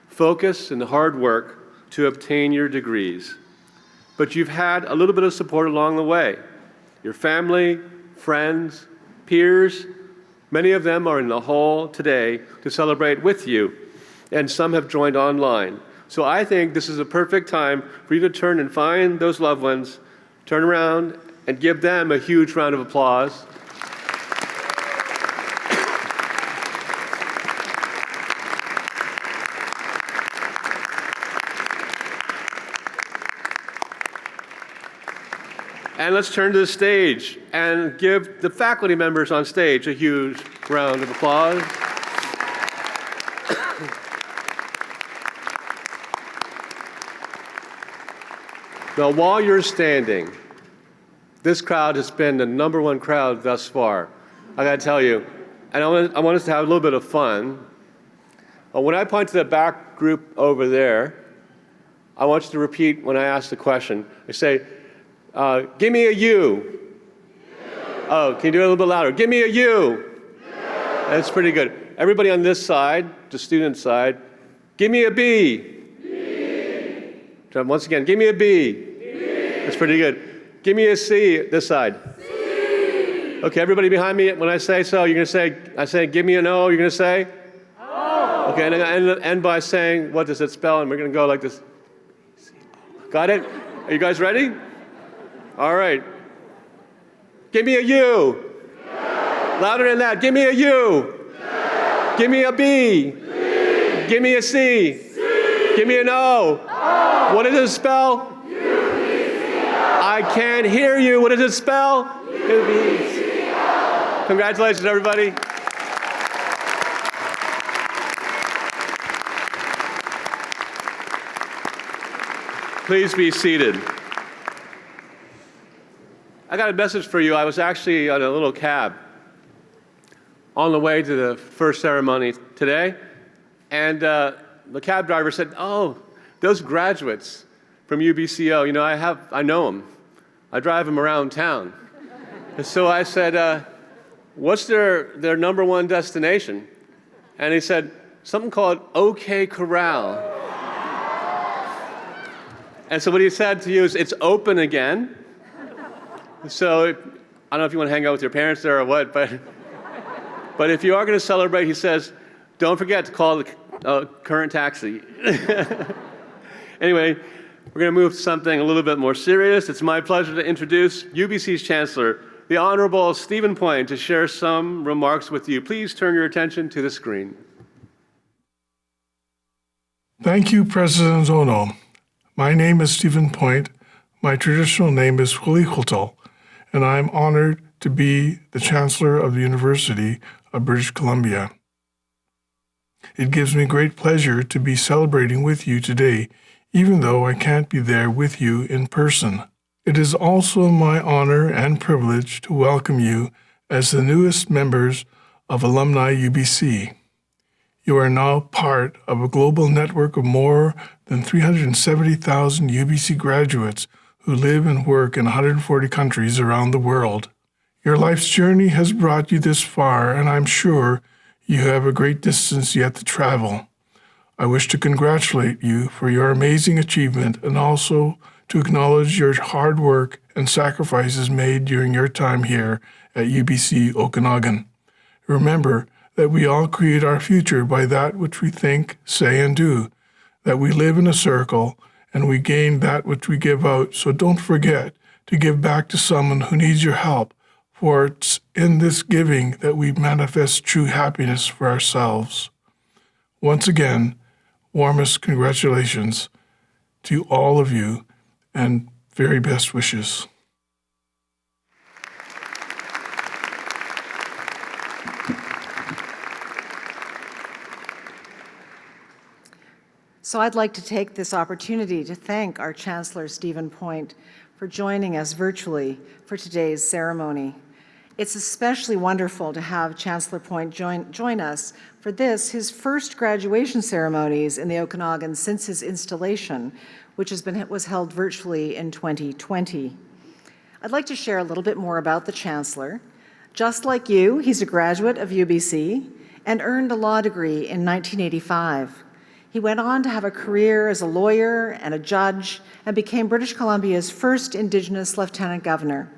focus, and hard work to obtain your degrees. But you've had a little bit of support along the way. Your family, friends, peers, many of them are in the hall today to celebrate with you, and some have joined online. So I think this is a perfect time for you to turn and find those loved ones, turn around and give them a huge round of applause. And let's turn to the stage and give the faculty members on stage a huge round of applause. Now, while you're standing, this crowd has been the #1 crowd thus far. I gotta tell you, and I want us to have a little bit of fun. When I point to the back group over there, I want you to repeat when I ask the question. I say, give me a U. Oh, can you do it a little bit louder? Give me a U. That's pretty good. Everybody on this side, the student side, give me a B. Once again, give me a B. That's pretty good. Give me a C, this side. C. Okay, everybody behind me, when I say so, you're going to say, I say, give me an O, you're going to say? O. Okay, and I'm going to end by saying, what does it spell? And we're going to go like this. Got it? Are you guys ready? All right. Give me a U. Yeah. Louder than that. Give me a U. Yeah. Give me a B. B. Give me a C. C. Give me an O. O. What does it spell? U-B-C-O. I can't hear you. What does it spell? U-B-C-O. Congratulations, everybody. Please be seated. I got a message for you. I was actually on a little cab on the way to the first ceremony today, and the cab driver said, "Oh, those graduates from UBCO, you know, I know them. I drive them around town." And so I said, "What's their #1 destination?" And he said, "Something called OK Corral." And so what he said to you is, "It's open again." So I don't know if you want to hang out with your parents there or what, but if you are going to celebrate, he says, don't forget to call the current taxi. Anyway, we're going to move to something a little bit more serious. It's my pleasure to introduce UBC's Chancellor, the Honorable Stephen Point, to share some remarks with you. Please turn your attention to the screen. Thank you, President Ono. My name is Stephen Point. My traditional name is Hulichultal, and I am honored to be the Chancellor of the University of British Columbia. It gives me great pleasure to be celebrating with you today, even though I can't be there with you in person. It is also my honor and privilege to welcome you as the newest members of Alumni UBC. You are now part of a global network of more than 370,000 UBC graduates who live and work in 140 countries around the world. Your life's journey has brought you this far, and I'm sure you have a great distance yet to travel. I wish to congratulate you for your amazing achievement and also to acknowledge your hard work and sacrifices made during your time here at UBC Okanagan. Remember that we all create our future by that which we think, say, and do, that we live in a circle and we gain that which we give out, so don't forget to give back to someone who needs your help, for it's in this giving that we manifest true happiness for ourselves. Once again, warmest congratulations to all of you and very best wishes. So I'd like to take this opportunity to thank our Chancellor, Stephen Point, for joining us virtually for today's ceremony. It's especially wonderful to have Chancellor Point join us for this, his first graduation ceremonies in the Okanagan since his installation, which was held virtually in 2020. I'd like to share a little bit more about the Chancellor. Just like you, he's a graduate of UBC and earned a law degree in 1985. He went on to have a career as a lawyer and a judge and became British Columbia's first Indigenous Lieutenant Governor.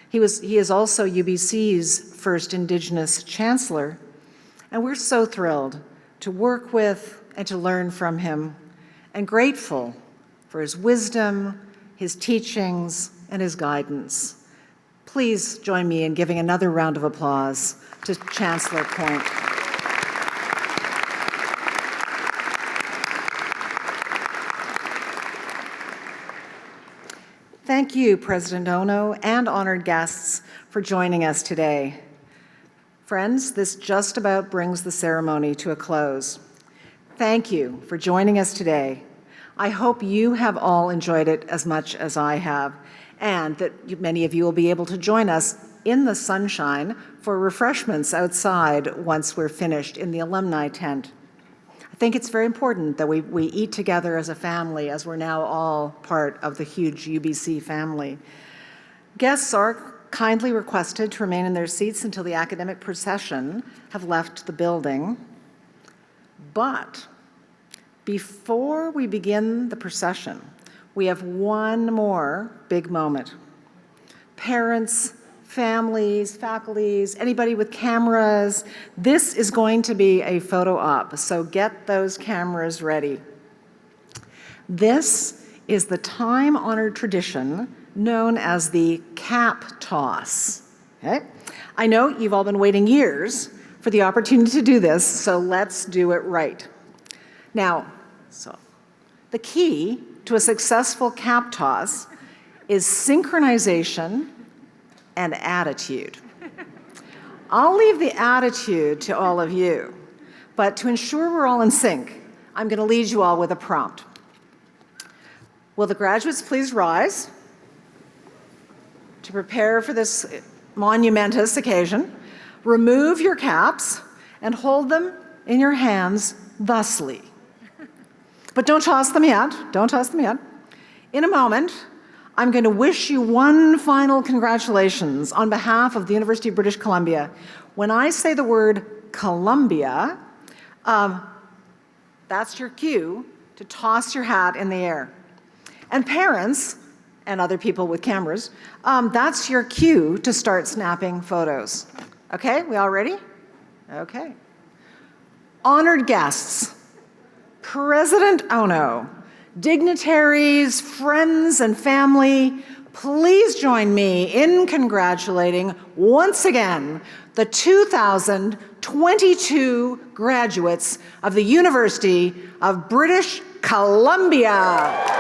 He is also UBC's first Indigenous Chancellor, and we're so thrilled to work with and to learn from him, and grateful for his wisdom, his teachings, and his guidance. Please join me in giving another round of applause to Chancellor Point. Thank thank you, President Ono, and honored guests for joining us today. Friends, this just about brings the ceremony to a close. Thank you for joining us today. I hope you have all enjoyed it as much as I have, and that many of you will be able to join us in the sunshine for refreshments outside once we're finished in the alumni tent. I think it's very important that we eat together as a family, as we're now all part of the huge UBC family. Guests are kindly requested to remain in their seats until the academic procession have left the building. But before we begin the procession, we have one more big moment. Parents, families, faculties, anybody with cameras, this is going to be a photo op, so get those cameras ready. This is the time-honored tradition known as the cap toss. Okay? I know you've all been waiting years for the opportunity to do this, so let's do it right. Now, the key to a successful cap toss is synchronization and attitude. I'll leave the attitude to all of you, but to ensure we're all in sync, I'm going to lead you all with a prompt. Will the graduates please rise to prepare for this monumentous occasion? Remove your caps and hold them in your hands thusly. But don't toss them yet. Don't toss them yet. In a moment, I'm going to wish you one final congratulations on behalf of the University of British Columbia. When I say the word Columbia, that's your cue to toss your hat in the air. And parents, and other people with cameras, that's your cue to start snapping photos. Okay, we all ready? Okay. Honored guests, President Ono, dignitaries, friends, and family, please join me in congratulating once again the 2022 graduates of the University of British Columbia.